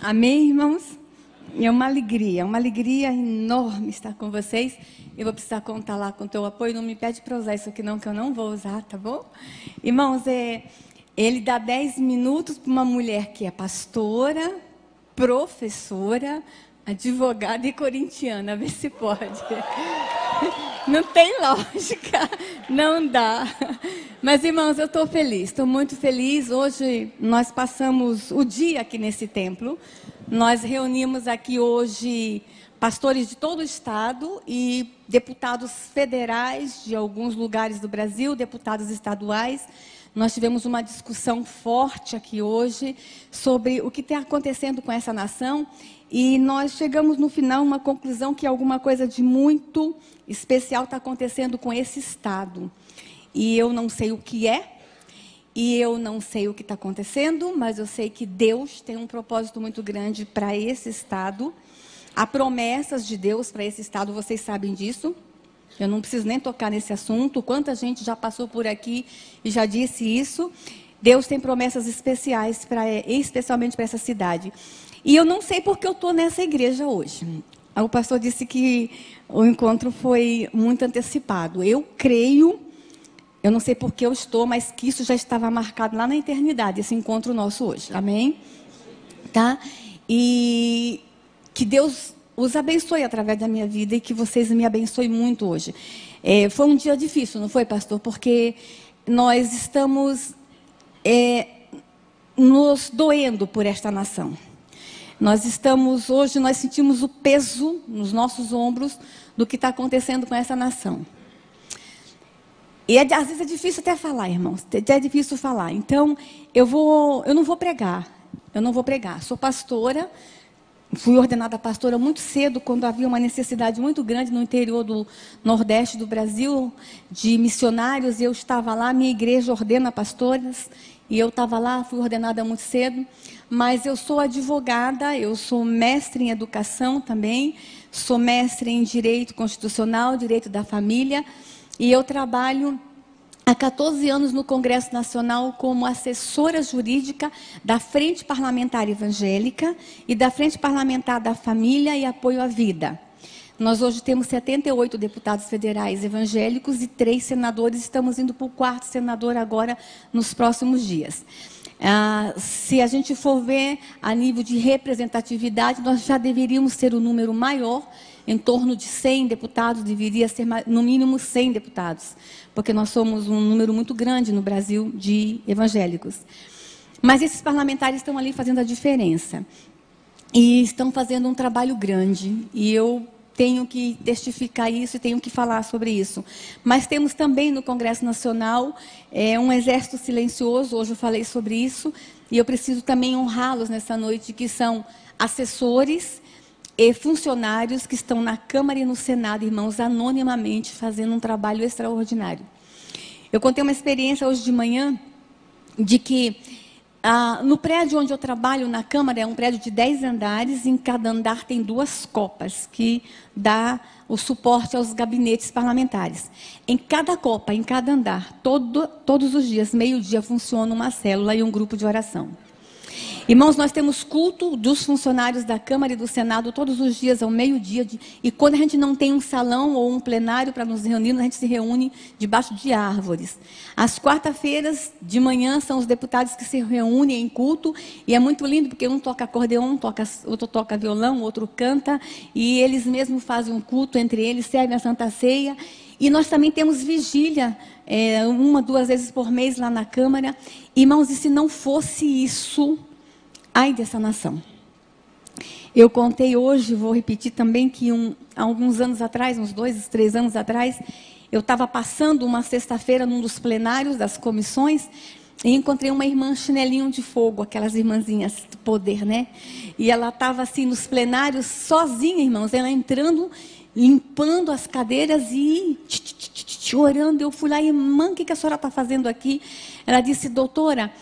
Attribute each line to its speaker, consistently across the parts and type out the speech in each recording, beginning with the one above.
Speaker 1: Amém, irmãos? É uma alegria enorme estar com vocês. Eu vou precisar contar lá com o teu apoio. Não me pede para usar isso aqui não, que eu não vou usar, tá bom? Irmãos, ele dá 10 minutos para uma mulher que é pastora, professora, advogada e corintiana. Vê se pode. Não tem lógica, não dá. Mas, irmãos, eu estou feliz, estou muito feliz. Hoje nós passamos o dia aqui nesse templo. Nós reunimos aqui hoje pastores de todo o estado e deputados federais de alguns lugares do Brasil, deputados estaduais. Nós tivemos uma discussão forte aqui hoje sobre o que está acontecendo com essa nação. E nós chegamos no final a uma conclusão que alguma coisa de muito especial está acontecendo com esse estado. E eu não sei o que é, e eu não sei o que está acontecendo, mas eu sei que Deus tem um propósito muito grande para esse estado. Há promessas de Deus para esse estado, vocês sabem disso. Eu não preciso nem tocar nesse assunto. Quanta gente já passou por aqui e já disse isso. Deus tem promessas especiais, especialmente para essa cidade. E eu não sei porque eu estou nessa igreja hoje. O pastor disse que o encontro foi muito antecipado. Eu creio, eu não sei porque eu estou, mas que isso já estava marcado lá na eternidade, esse encontro nosso hoje. Amém? Tá? E que Deus os abençoe através da minha vida e que vocês me abençoem muito hoje. Foi um dia difícil, não foi, pastor? Porque nós estamos nos doendo por esta nação. Hoje nós sentimos o peso nos nossos ombros do que está acontecendo com essa nação. E às vezes é difícil até falar, irmãos. É difícil falar. Então, eu não vou pregar. Sou pastora. Fui ordenada pastora muito cedo, quando havia uma necessidade muito grande no interior do Nordeste do Brasil, de missionários. Eu estava lá, minha igreja ordena pastoras, e eu estava lá, fui ordenada muito cedo. Mas eu sou advogada, eu sou mestre em educação também, sou mestre em direito constitucional, direito da família, e eu trabalho há 14 anos no Congresso Nacional como assessora jurídica da Frente Parlamentar Evangélica e da Frente Parlamentar da Família e Apoio à Vida. Nós hoje temos 78 deputados federais evangélicos e 3 senadores. Estamos indo para o 4º senador agora nos próximos dias. Se a gente for ver a nível de representatividade, nós já deveríamos ter um número maior, em torno de 100 deputados, deveria ser no mínimo 100 deputados, porque nós somos um número muito grande no Brasil de evangélicos. Mas esses parlamentares estão ali fazendo a diferença, e estão fazendo um trabalho grande, e eu tenho que testificar isso e tenho que falar sobre isso. Mas temos também no Congresso Nacional um exército silencioso, hoje eu falei sobre isso, e eu preciso também honrá-los nessa noite, que são assessores e funcionários que estão na Câmara e no Senado, irmãos, anonimamente, fazendo um trabalho extraordinário. Eu contei uma experiência hoje de manhã, de que no prédio onde eu trabalho, na Câmara, é um prédio de 10 andares, e em cada andar tem 2 copas, que dá o suporte aos gabinetes parlamentares. Em cada copa, em cada andar, todos os dias, meio-dia, funciona uma célula e um grupo de oração. Irmãos, nós temos culto dos funcionários da Câmara e do Senado todos os dias ao meio-dia. E quando a gente não tem um salão ou um plenário para nos reunir, a gente se reúne debaixo de árvores. Às quarta-feiras de manhã são os deputados que se reúnem em culto. E é muito lindo, porque um toca acordeon, outro toca violão, outro canta. E eles mesmos fazem um culto entre eles, servem a Santa Ceia. E nós também temos vigília, 1, 2 vezes por mês lá na Câmara. Irmãos, e se não fosse isso, ai dessa nação. Eu contei hoje, vou repetir também, que há alguns anos atrás, uns 2, 3 anos atrás, eu estava passando uma sexta-feira num dos plenários das comissões e encontrei uma irmã chinelinho de fogo, aquelas irmãzinhas do poder, né? E ela estava assim nos plenários, sozinha, irmãos, ela entrando, limpando as cadeiras e orando. Eu fui lá, irmã, o que a senhora está fazendo aqui? Ela disse, doutora,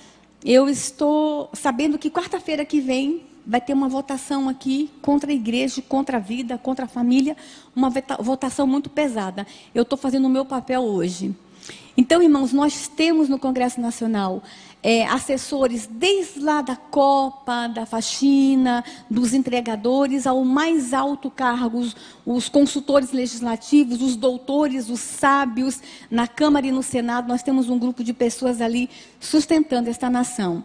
Speaker 1: eu estou sabendo que quarta-feira que vem vai ter uma votação aqui contra a igreja, contra a vida, contra a família, uma votação muito pesada. Eu estou fazendo o meu papel hoje. Então, irmãos, nós temos no Congresso Nacional assessores desde lá da Copa, da faxina, dos entregadores, ao mais alto cargos, os consultores legislativos, os doutores, os sábios, na Câmara e no Senado. Nós temos um grupo de pessoas ali sustentando esta nação.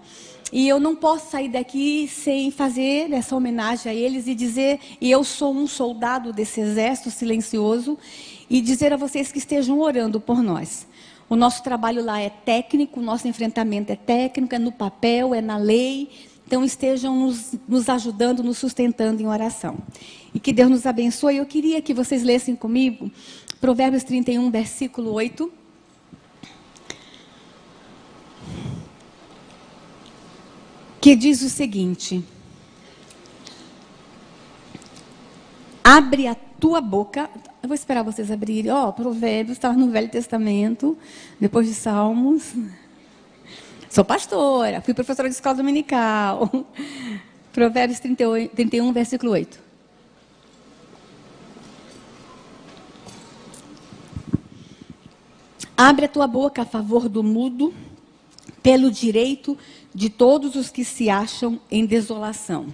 Speaker 1: E eu não posso sair daqui sem fazer essa homenagem a eles e dizer, e eu sou um soldado desse exército silencioso, e dizer a vocês que estejam orando por nós. O nosso trabalho lá é técnico, o nosso enfrentamento é técnico, é no papel, é na lei. Então estejam nos ajudando, nos sustentando em oração. E que Deus nos abençoe. Eu queria que vocês lessem comigo Provérbios 31, versículo 8. Que diz o seguinte: abre a tua boca. Eu vou esperar vocês abrirem. Provérbios está no Velho Testamento, depois de Salmos. Sou pastora, fui professora de escola dominical. Provérbios 31, versículo 8. Abre a tua boca a favor do mudo, pelo direito de todos os que se acham em desolação.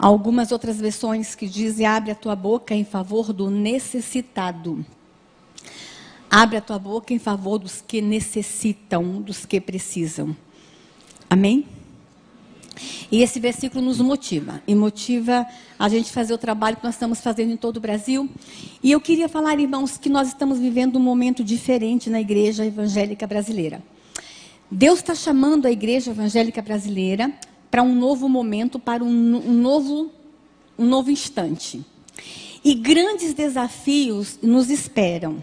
Speaker 1: Há algumas outras versões que dizem: abre a tua boca em favor do necessitado. Abre a tua boca em favor dos que necessitam, dos que precisam. Amém? E esse versículo nos motiva. E motiva a gente fazer o trabalho que nós estamos fazendo em todo o Brasil. E eu queria falar, irmãos, que nós estamos vivendo um momento diferente na igreja evangélica brasileira. Deus está chamando a igreja evangélica brasileira para um novo momento, para um novo instante. E grandes desafios nos esperam.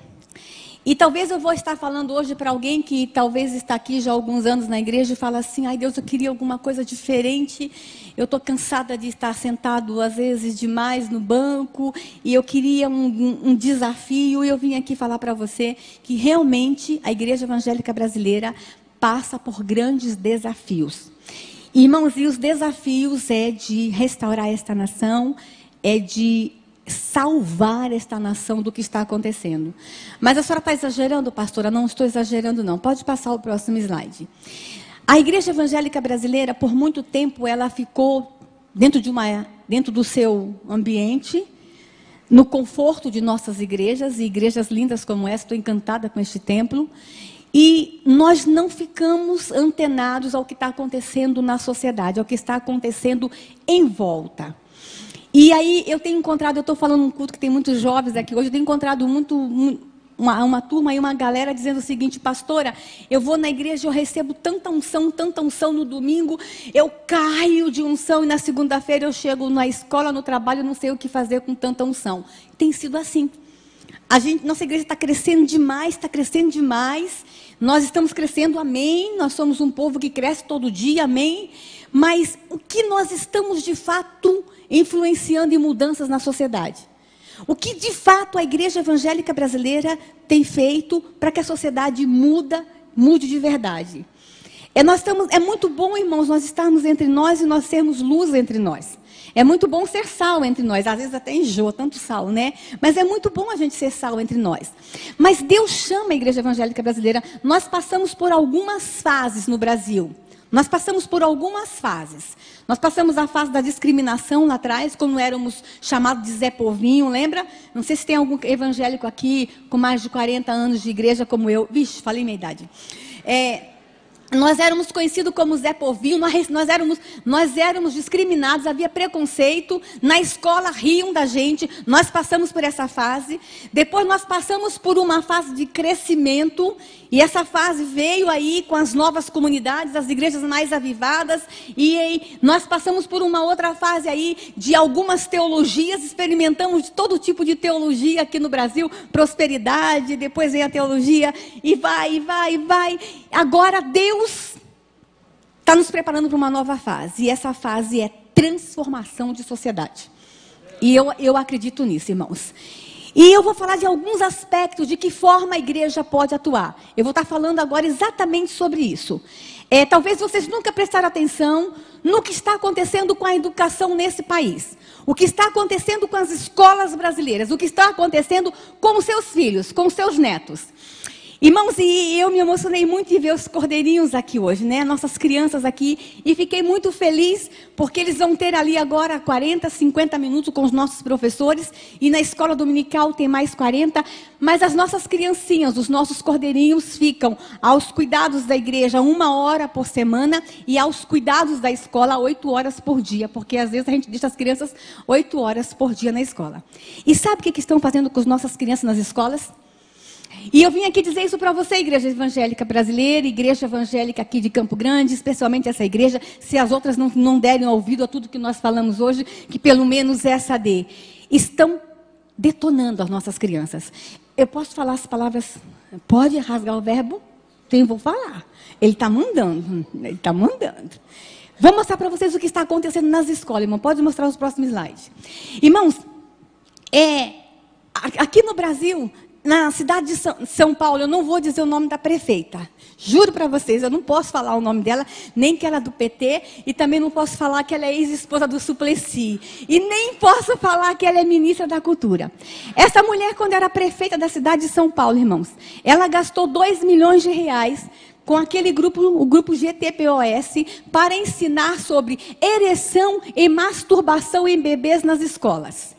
Speaker 1: E talvez eu vou estar falando hoje para alguém que talvez está aqui já há alguns anos na igreja e fala assim: ai Deus, eu queria alguma coisa diferente, eu estou cansada de estar sentado às vezes demais no banco, e eu queria um desafio, e eu vim aqui falar para você que realmente a igreja evangélica brasileira passa por grandes desafios. Irmãos, e os desafios é de restaurar esta nação, é de salvar esta nação do que está acontecendo. Mas a senhora está exagerando, pastora? Não estou exagerando, não. Pode passar o próximo slide. A igreja evangélica brasileira, por muito tempo, ela ficou dentro do seu ambiente, no conforto de nossas igrejas, e igrejas lindas como essa. Estou encantada com este templo. E nós não ficamos antenados ao que está acontecendo na sociedade, ao que está acontecendo em volta. E aí eu tenho encontrado, eu estou falando num culto que tem muitos jovens aqui hoje, eu tenho encontrado uma turma e uma galera dizendo o seguinte: pastora, eu vou na igreja, eu recebo tanta unção no domingo, eu caio de unção e na segunda-feira eu chego na escola, no trabalho, não sei o que fazer com tanta unção. Tem sido assim. Nossa igreja está crescendo demais, nós estamos crescendo, amém, nós somos um povo que cresce todo dia, amém, mas o que nós estamos de fato influenciando em mudanças na sociedade? O que de fato a igreja evangélica brasileira tem feito para que a sociedade mude de verdade? É muito bom, irmãos, nós estarmos entre nós e nós sermos luz entre nós. É muito bom ser sal entre nós. Às vezes até enjoa tanto sal, né? Mas é muito bom a gente ser sal entre nós. Mas Deus chama a igreja evangélica brasileira. Nós passamos por algumas fases no Brasil. Nós passamos por algumas fases. Nós passamos a fase da discriminação lá atrás, quando éramos chamados de Zé Povinho, lembra? Não sei se tem algum evangélico aqui com mais de 40 anos de igreja como eu. Vixe, falei minha idade. Nós éramos conhecidos como Zé Povinho, nós éramos discriminados, havia preconceito, na escola riam da gente, nós passamos por essa fase. Depois nós passamos por uma fase de crescimento, e essa fase veio aí com as novas comunidades, as igrejas mais avivadas, e aí nós passamos por uma outra fase aí de algumas teologias, experimentamos de todo tipo de teologia aqui no Brasil, prosperidade, depois vem a teologia, e vai. Agora Deus está nos preparando para uma nova fase. E essa fase é transformação de sociedade. E eu acredito nisso, irmãos. E eu vou falar de alguns aspectos de que forma a igreja pode atuar. Eu vou estar falando agora exatamente sobre isso. Talvez vocês nunca prestaram atenção no que está acontecendo com a educação nesse país. O que está acontecendo com as escolas brasileiras. O que está acontecendo com os seus filhos, com os seus netos. Irmãos, e eu me emocionei muito de ver os cordeirinhos aqui hoje, né? Nossas crianças aqui. E fiquei muito feliz, porque eles vão ter ali agora 40, 50 minutos com os nossos professores. E na escola dominical tem mais 40. Mas as nossas criancinhas, os nossos cordeirinhos, ficam aos cuidados da igreja 1 hora por semana. E aos cuidados da escola 8 horas por dia. Porque às vezes a gente deixa as crianças 8 horas por dia na escola. E sabe o que estão fazendo com as nossas crianças nas escolas? E eu vim aqui dizer isso para você, Igreja Evangélica Brasileira, Igreja Evangélica aqui de Campo Grande, especialmente essa igreja, se as outras não derem ouvido a tudo que nós falamos hoje, que pelo menos essa dê. Estão detonando as nossas crianças. Eu posso falar as palavras, pode rasgar o verbo? Vou falar. Ele está mandando, ele está mandando. Vou mostrar para vocês o que está acontecendo nas escolas, irmão. Pode mostrar os próximos slides. Irmãos, aqui no Brasil, na cidade de São Paulo, eu não vou dizer o nome da prefeita. Juro para vocês, eu não posso falar o nome dela, nem que ela é do PT, e também não posso falar que ela é ex-esposa do Suplicy. E nem posso falar que ela é ministra da Cultura. Essa mulher, quando era prefeita da cidade de São Paulo, irmãos, ela gastou 2 milhões de reais com aquele grupo, o grupo GTPOS, para ensinar sobre ereção e masturbação em bebês nas escolas.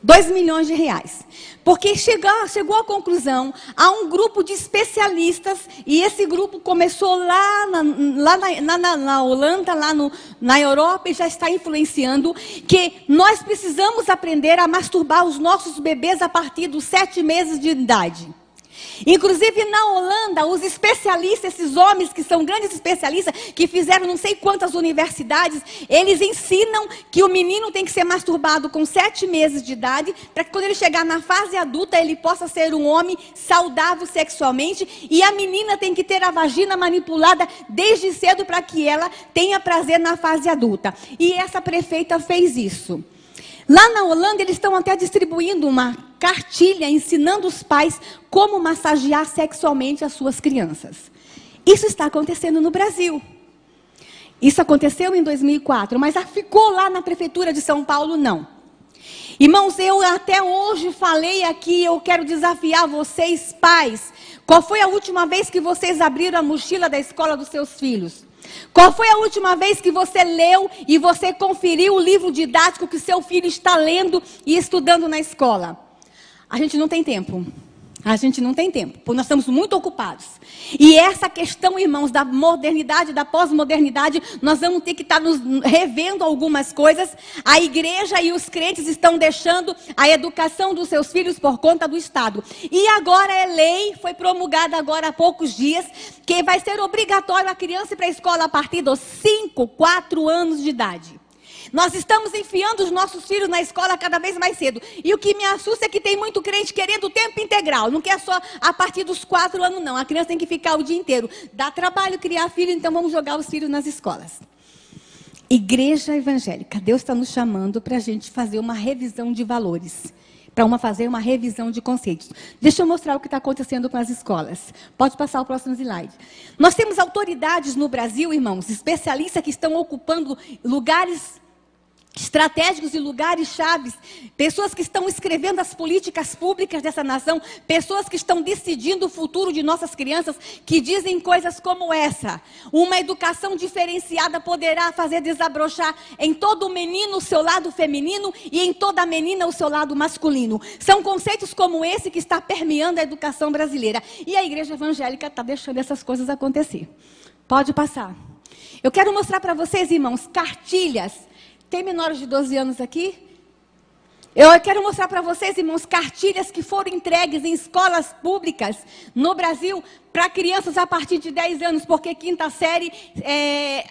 Speaker 1: 2 milhões de reais. Porque chegou à conclusão, há um grupo de especialistas, e esse grupo começou lá na Holanda, na Europa, e já está influenciando, que nós precisamos aprender a masturbar os nossos bebês a partir dos 7 meses de idade. Inclusive na Holanda, os especialistas, esses homens que são grandes especialistas, que fizeram não sei quantas universidades, eles ensinam que o menino tem que ser masturbado com 7 meses de idade, para que quando ele chegar na fase adulta, ele possa ser um homem saudável sexualmente, e a menina tem que ter a vagina manipulada desde cedo para que ela tenha prazer na fase adulta. E essa prefeita fez isso. Lá na Holanda, eles estão até distribuindo uma cartilha ensinando os pais como massagear sexualmente as suas crianças. Isso está acontecendo no Brasil. Isso aconteceu em 2004, mas ficou lá na prefeitura de São Paulo, não. Irmãos, eu até hoje falei aqui, eu quero desafiar vocês, pais. Qual foi a última vez que vocês abriram a mochila da escola dos seus filhos? Qual foi a última vez que você leu e você conferiu o livro didático que seu filho está lendo e estudando na escola? A gente não tem tempo. A gente não tem tempo, porque nós estamos muito ocupados. E essa questão, irmãos, da modernidade, da pós-modernidade, nós vamos ter que estar nos revendo algumas coisas. A igreja e os crentes estão deixando a educação dos seus filhos por conta do Estado. E agora é lei, foi promulgada agora há poucos dias, que vai ser obrigatório a criança ir para a escola a partir dos 5, 4 anos de idade. Nós estamos enfiando os nossos filhos na escola cada vez mais cedo. E o que me assusta é que tem muito crente querendo tempo integral. Não quer só a partir dos 4 anos, não. A criança tem que ficar o dia inteiro. Dá trabalho criar filho, então vamos jogar os filhos nas escolas. Igreja evangélica, Deus está nos chamando para a gente fazer uma revisão de valores. Para fazer uma revisão de conceitos. Deixa eu mostrar o que está acontecendo com as escolas. Pode passar o próximo slide. Nós temos autoridades no Brasil, irmãos, especialistas que estão ocupando lugares estratégicos e lugares chaves, pessoas que estão escrevendo as políticas públicas dessa nação, pessoas que estão decidindo o futuro de nossas crianças, que dizem coisas como essa: uma educação diferenciada poderá fazer desabrochar em todo menino o seu lado feminino e em toda menina o seu lado masculino. São conceitos como esse que está permeando a educação brasileira. E a igreja evangélica está deixando essas coisas acontecer. Pode passar. Eu quero mostrar para vocês, irmãos, cartilhas. Tem menores de 12 anos aqui? Eu quero mostrar para vocês, irmãos, cartilhas que foram entregues em escolas públicas no Brasil para crianças a partir de 10 anos, porque quinta série,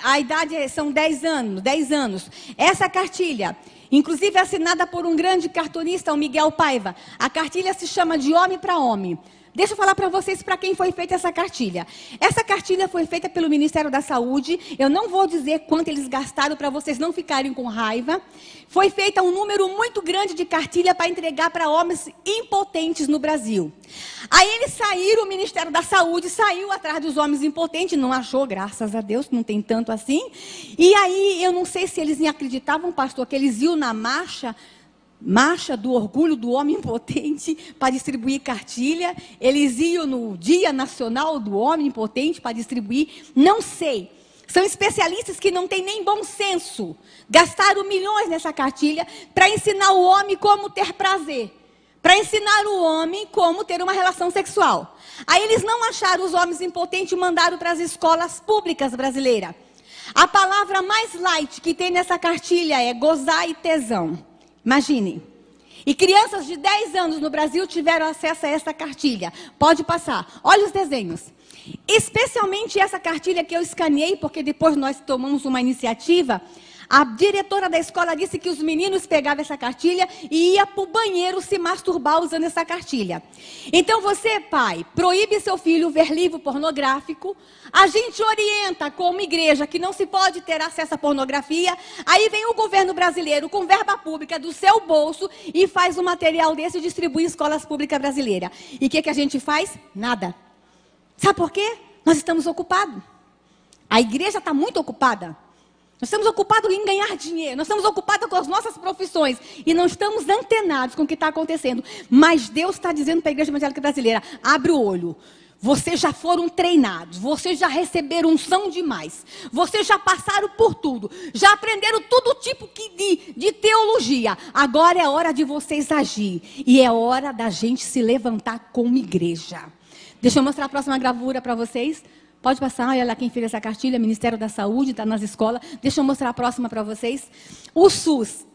Speaker 1: a idade são 10 anos. Essa cartilha, inclusive assinada por um grande cartunista, o Miguel Paiva, a cartilha se chama De Homem para Homem. Deixa eu falar para vocês para quem foi feita essa cartilha. Essa cartilha foi feita pelo Ministério da Saúde. Eu não vou dizer quanto eles gastaram para vocês não ficarem com raiva. Foi feita um número muito grande de cartilha para entregar para homens impotentes no Brasil. Aí eles saíram, o Ministério da Saúde saiu atrás dos homens impotentes, não achou, graças a Deus, não tem tanto assim. E aí eu não sei se eles acreditavam, pastor, que eles iam na marcha marcha do orgulho do homem impotente para distribuir cartilha. Eles iam no Dia Nacional do Homem Impotente para distribuir. Não sei. São especialistas que não têm nem bom senso. Gastaram milhões nessa cartilha para ensinar o homem como ter prazer. Para ensinar o homem como ter uma relação sexual. Aí eles não acharam os homens impotentes e mandaram para as escolas públicas brasileiras. A palavra mais light que tem nessa cartilha é gozar e tesão. Imaginem. E crianças de 10 anos no Brasil tiveram acesso a essa cartilha. Pode passar. Olha os desenhos. Especialmente essa cartilha que eu escaneei, porque depois nós tomamos uma iniciativa. A diretora da escola disse que os meninos pegavam essa cartilha e iam para o banheiro se masturbar usando essa cartilha. Então você, pai, proíbe seu filho ver livro pornográfico. A gente orienta como igreja que não se pode ter acesso à pornografia. Aí vem o governo brasileiro com verba pública do seu bolso e faz um material desse e distribui em escolas públicas brasileiras. E o que a gente faz? Nada. Sabe por quê? Nós estamos ocupados. A igreja está muito ocupada. Nós estamos ocupados em ganhar dinheiro. Nós estamos ocupados com as nossas profissões. E não estamos antenados com o que está acontecendo. Mas Deus está dizendo para a igreja evangélica brasileira, abre o olho. Vocês já foram treinados. Vocês já receberam unção demais. Vocês já passaram por tudo. Já aprenderam todo tipo de teologia. Agora é hora de vocês agir. E é hora da gente se levantar como igreja. Deixa eu mostrar a próxima gravura para vocês. Pode passar, olha lá quem fez essa cartilha, Ministério da Saúde, está nas escolas. Deixa eu mostrar a próxima para vocês. O SUS.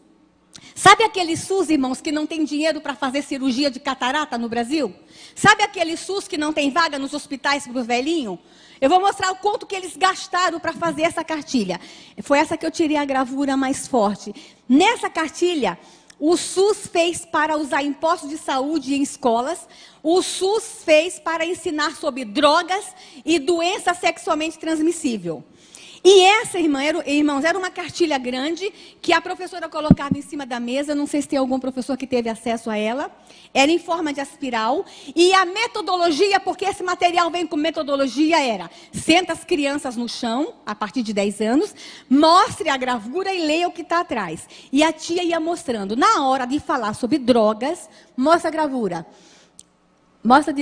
Speaker 1: Sabe aquele SUS, irmãos, que não tem dinheiro para fazer cirurgia de catarata no Brasil? Sabe aquele SUS que não tem vaga nos hospitais para os velhinhos? Eu vou mostrar o quanto que eles gastaram para fazer essa cartilha. Foi essa que eu tirei a gravura mais forte. Nessa cartilha, o SUS fez para usar impostos de saúde em escolas. O SUS fez para ensinar sobre drogas e doença sexualmente transmissível. E essa, irmãos, era uma cartilha grande que a professora colocava em cima da mesa. Não sei se tem algum professor que teve acesso a ela. Era em forma de espiral. E a metodologia, porque esse material vem com metodologia, era: senta as crianças no chão, a partir de 10 anos, mostre a gravura e leia o que está atrás. E a tia ia mostrando. Na hora de falar sobre drogas, mostra a gravura. Mostra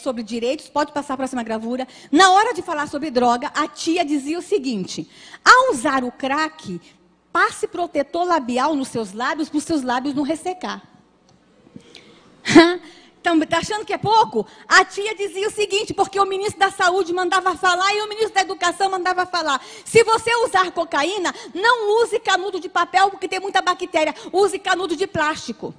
Speaker 1: sobre direitos, pode passar a próxima gravura. Na hora de falar sobre droga, a tia dizia o seguinte: ao usar o crack, passe protetor labial nos seus lábios, para os seus lábios não ressecar. Então, está achando que é pouco? A tia dizia o seguinte, porque o ministro da Saúde mandava falar e o ministro da Educação mandava falar: se você usar cocaína, não use canudo de papel, porque tem muita bactéria, use canudo de plástico.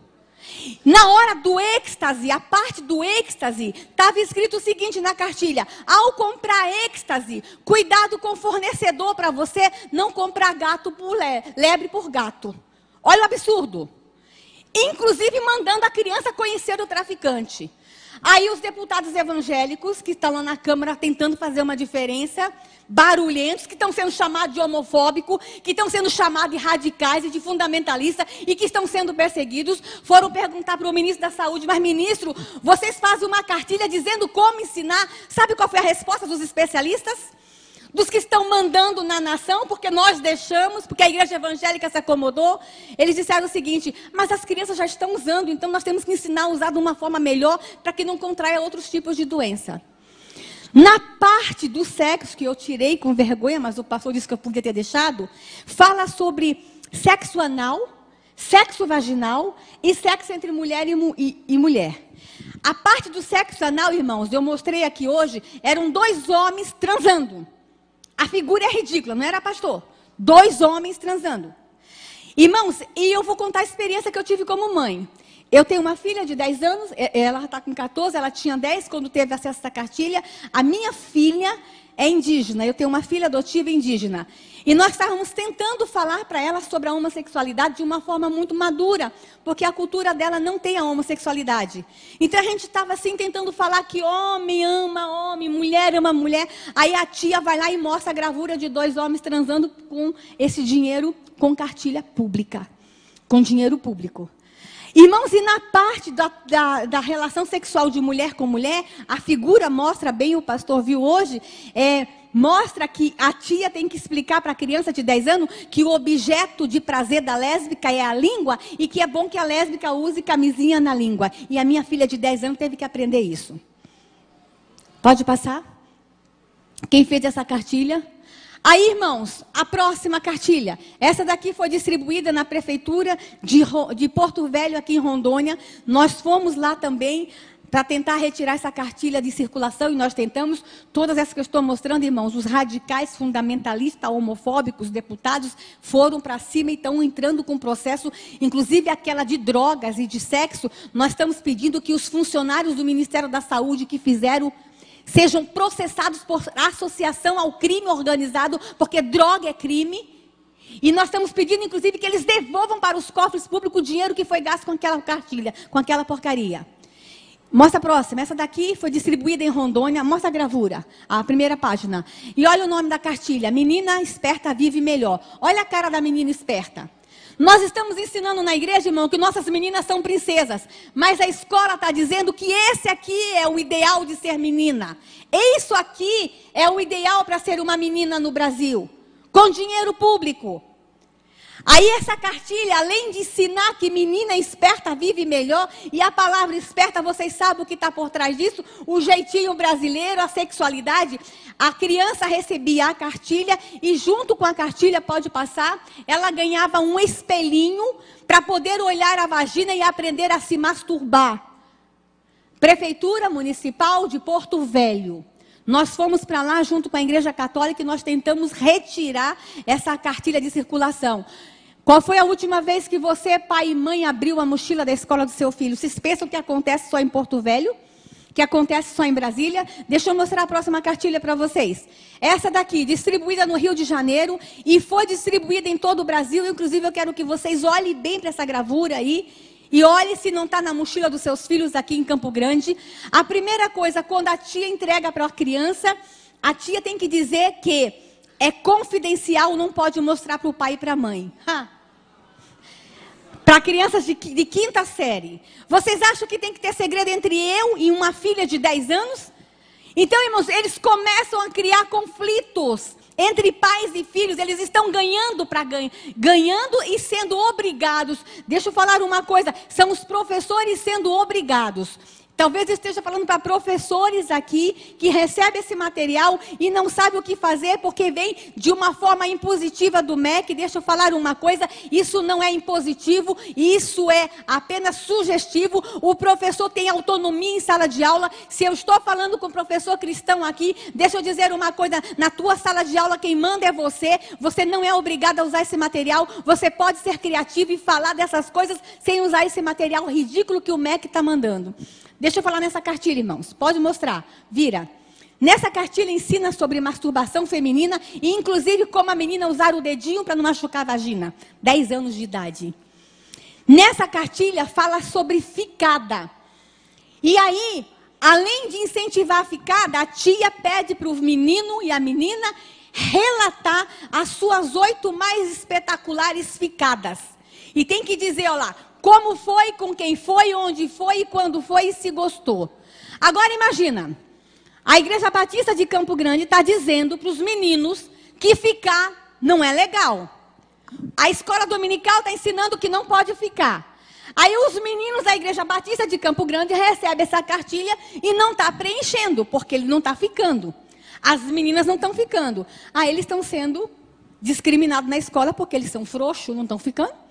Speaker 1: Na hora do êxtase, a parte do êxtase, estava escrito o seguinte na cartilha: ao comprar êxtase, cuidado com o fornecedor para você não comprar gato por lebre por gato. Olha o absurdo. Inclusive mandando a criança conhecer o traficante. Aí os deputados evangélicos que estão lá na Câmara tentando fazer uma diferença, barulhentos, que estão sendo chamados de homofóbicos, que estão sendo chamados de radicais e de fundamentalistas e que estão sendo perseguidos, foram perguntar para o ministro da Saúde: mas ministro, vocês fazem uma cartilha dizendo como ensinar? Sabe qual foi a resposta dos especialistas? Dos que estão mandando na nação, porque nós deixamos, porque a igreja evangélica se acomodou. Eles disseram o seguinte: mas as crianças já estão usando, então nós temos que ensinar a usar de uma forma melhor para que não contraia outros tipos de doença. Na parte do sexo, que eu tirei com vergonha, mas o pastor disse que eu podia ter deixado, fala sobre sexo anal, sexo vaginal e sexo entre mulher e mulher. A parte do sexo anal, irmãos, eu mostrei aqui hoje, eram 2 homens transando. A figura é ridícula, não era pastor? 2 homens transando. Irmãos, e eu vou contar a experiência que eu tive como mãe. Eu tenho uma filha de 10 anos, ela está com 14, ela tinha 10 quando teve acesso a essa cartilha. A minha filha é indígena, eu tenho uma filha adotiva indígena. E nós estávamos tentando falar para ela sobre a homossexualidade de uma forma muito madura, porque a cultura dela não tem a homossexualidade. Então a gente estava assim tentando falar que homem ama homem, mulher ama mulher. Aí a tia vai lá e mostra a gravura de 2 homens transando com esse dinheiro, com cartilha pública, com dinheiro público. Irmãos, e na parte da relação sexual de mulher com mulher, a figura mostra bem, o pastor viu hoje, mostra que a tia tem que explicar para a criança de 10 anos que o objeto de prazer da lésbica é a língua e que é bom que a lésbica use camisinha na língua. E a minha filha de 10 anos teve que aprender isso. Pode passar? Quem fez essa cartilha? Aí, irmãos, a próxima cartilha. Essa daqui foi distribuída na prefeitura de Porto Velho, aqui em Rondônia. Nós fomos lá também para tentar retirar essa cartilha de circulação, e nós tentamos. Todas essas que eu estou mostrando, irmãos, os radicais, fundamentalistas, homofóbicos, deputados, foram para cima e estão entrando com processo, inclusive aquela de drogas e de sexo. Nós estamos pedindo que os funcionários do Ministério da Saúde que fizeram sejam processados por associação ao crime organizado, porque droga é crime. E nós estamos pedindo, inclusive, que eles devolvam para os cofres públicos o dinheiro que foi gasto com aquela cartilha, com aquela porcaria. Mostra a próxima. Essa daqui foi distribuída em Rondônia. Mostra a gravura, a primeira página. E olha o nome da cartilha. Menina esperta vive melhor. Olha a cara da menina esperta. Nós estamos ensinando na igreja, irmão, que nossas meninas são princesas. Mas a escola está dizendo que esse aqui é o ideal de ser menina. Isso aqui é o ideal para ser uma menina no Brasil. Com dinheiro público. Aí essa cartilha, além de ensinar que menina esperta vive melhor, e a palavra esperta, vocês sabem o que está por trás disso? O jeitinho brasileiro, a sexualidade. A criança recebia a cartilha e junto com a cartilha, pode passar, ela ganhava um espelhinho para poder olhar a vagina e aprender a se masturbar. Prefeitura Municipal de Porto Velho. Nós fomos para lá junto com a Igreja Católica e nós tentamos retirar essa cartilha de circulação. Qual foi a última vez que você, pai e mãe, abriu a mochila da escola do seu filho? Vocês pensam que acontece só em Porto Velho? Que acontece só em Brasília? Deixa eu mostrar a próxima cartilha para vocês. Essa daqui, distribuída no Rio de Janeiro e foi distribuída em todo o Brasil. Inclusive, eu quero que vocês olhem bem para essa gravura aí. E olhe se não está na mochila dos seus filhos aqui em Campo Grande. A primeira coisa, quando a tia entrega para a criança, a tia tem que dizer que é confidencial, não pode mostrar para o pai e para a mãe. Para crianças de quinta série. Vocês acham que tem que ter segredo entre eu e uma filha de 10 anos? Então, irmãos, eles começam a criar conflitos entre pais e filhos. Eles estão ganhando e sendo obrigados. Deixa eu falar uma coisa, são os professores sendo obrigados. Talvez eu esteja falando para professores aqui que recebem esse material e não sabem o que fazer porque vem de uma forma impositiva do MEC. Deixa eu falar uma coisa, isso não é impositivo, isso é apenas sugestivo. O professor tem autonomia em sala de aula. Se eu estou falando com o professor cristão aqui, deixa eu dizer uma coisa, na tua sala de aula quem manda é você. Você não é obrigado a usar esse material. Você pode ser criativo e falar dessas coisas sem usar esse material ridículo que o MEC está mandando. Deixa eu falar nessa cartilha, irmãos. Pode mostrar. Vira. Nessa cartilha ensina sobre masturbação feminina e inclusive como a menina usar o dedinho para não machucar a vagina. 10 anos de idade. Nessa cartilha fala sobre ficada. E aí, além de incentivar a ficada, a tia pede para o menino e a menina relatar as suas 8 mais espetaculares ficadas. E tem que dizer, olha lá, como foi, com quem foi, onde foi, quando foi e se gostou. Agora imagina, a Igreja Batista de Campo Grande está dizendo para os meninos que ficar não é legal. A escola dominical está ensinando que não pode ficar. Aí os meninos da Igreja Batista de Campo Grande recebem essa cartilha e não está preenchendo, porque ele não está ficando. As meninas não estão ficando. Aí eles estão sendo discriminados na escola porque eles são frouxos, não estão ficando.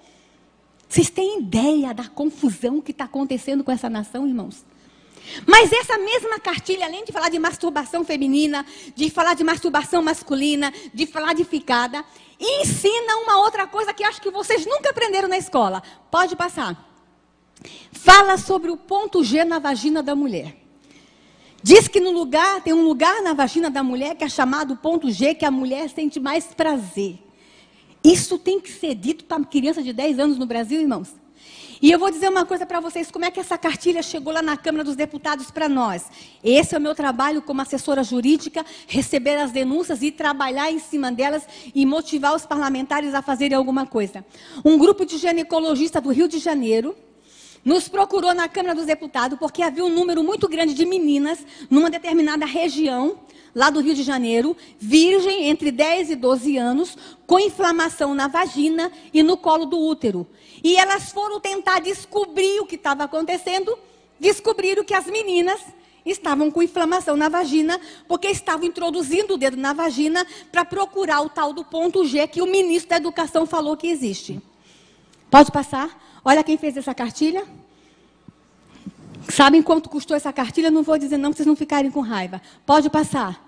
Speaker 1: Vocês têm ideia da confusão que está acontecendo com essa nação, irmãos? Mas essa mesma cartilha, além de falar de masturbação feminina, de falar de masturbação masculina, de falar de ficada, ensina uma outra coisa que acho que vocês nunca aprenderam na escola. Pode passar. Fala sobre o ponto G na vagina da mulher. Diz que tem um lugar na vagina da mulher que é chamado ponto G, que a mulher sente mais prazer. Isso tem que ser dito para criança de 10 anos no Brasil, irmãos. E eu vou dizer uma coisa para vocês, como é que essa cartilha chegou lá na Câmara dos Deputados para nós. Esse é o meu trabalho como assessora jurídica, receber as denúncias e trabalhar em cima delas e motivar os parlamentares a fazerem alguma coisa. Um grupo de ginecologistas do Rio de Janeiro nos procurou na Câmara dos Deputados porque havia um número muito grande de meninas numa determinada região, lá do Rio de Janeiro, virgem entre 10 e 12 anos, com inflamação na vagina e no colo do útero. E elas foram tentar descobrir o que estava acontecendo, descobriram que as meninas estavam com inflamação na vagina, porque estavam introduzindo o dedo na vagina para procurar o tal do ponto G que o ministro da Educação falou que existe. Pode passar? Olha quem fez essa cartilha. Sabem quanto custou essa cartilha? Não vou dizer não, para vocês não ficarem com raiva. Pode passar.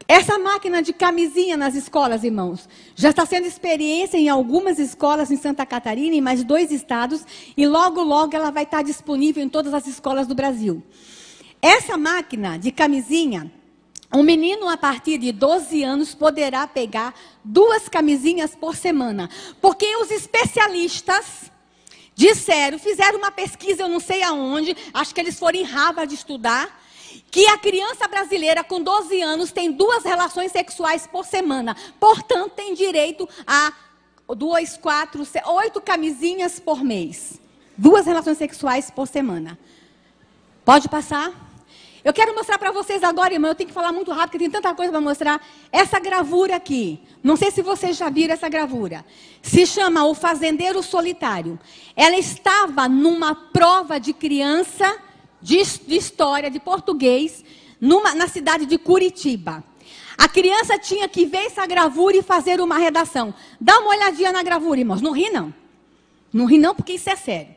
Speaker 1: Essa máquina de camisinha nas escolas, irmãos, já está sendo experiência em algumas escolas em Santa Catarina, em mais 2 estados, e logo, logo ela vai estar disponível em todas as escolas do Brasil. Essa máquina de camisinha, um menino a partir de 12 anos poderá pegar 2 camisinhas por semana, porque os especialistas disseram, fizeram uma pesquisa, eu não sei aonde, acho que eles foram em Harvard estudar, que a criança brasileira com 12 anos tem 2 relações sexuais por semana. Portanto, tem direito a 2, 4, 8 camisinhas por mês. 2 relações sexuais por semana. Pode passar? Eu quero mostrar para vocês agora, irmão, eu tenho que falar muito rápido, porque tem tanta coisa para mostrar. Essa gravura aqui, não sei se vocês já viram essa gravura. Se chama O Fazendeiro Solitário. Ela estava numa prova de criança de história, de português, na cidade de Curitiba. A criança tinha que ver essa gravura e fazer uma redação. Dá uma olhadinha na gravura, irmãos. Não ri, não. Não ri, não, porque isso é sério.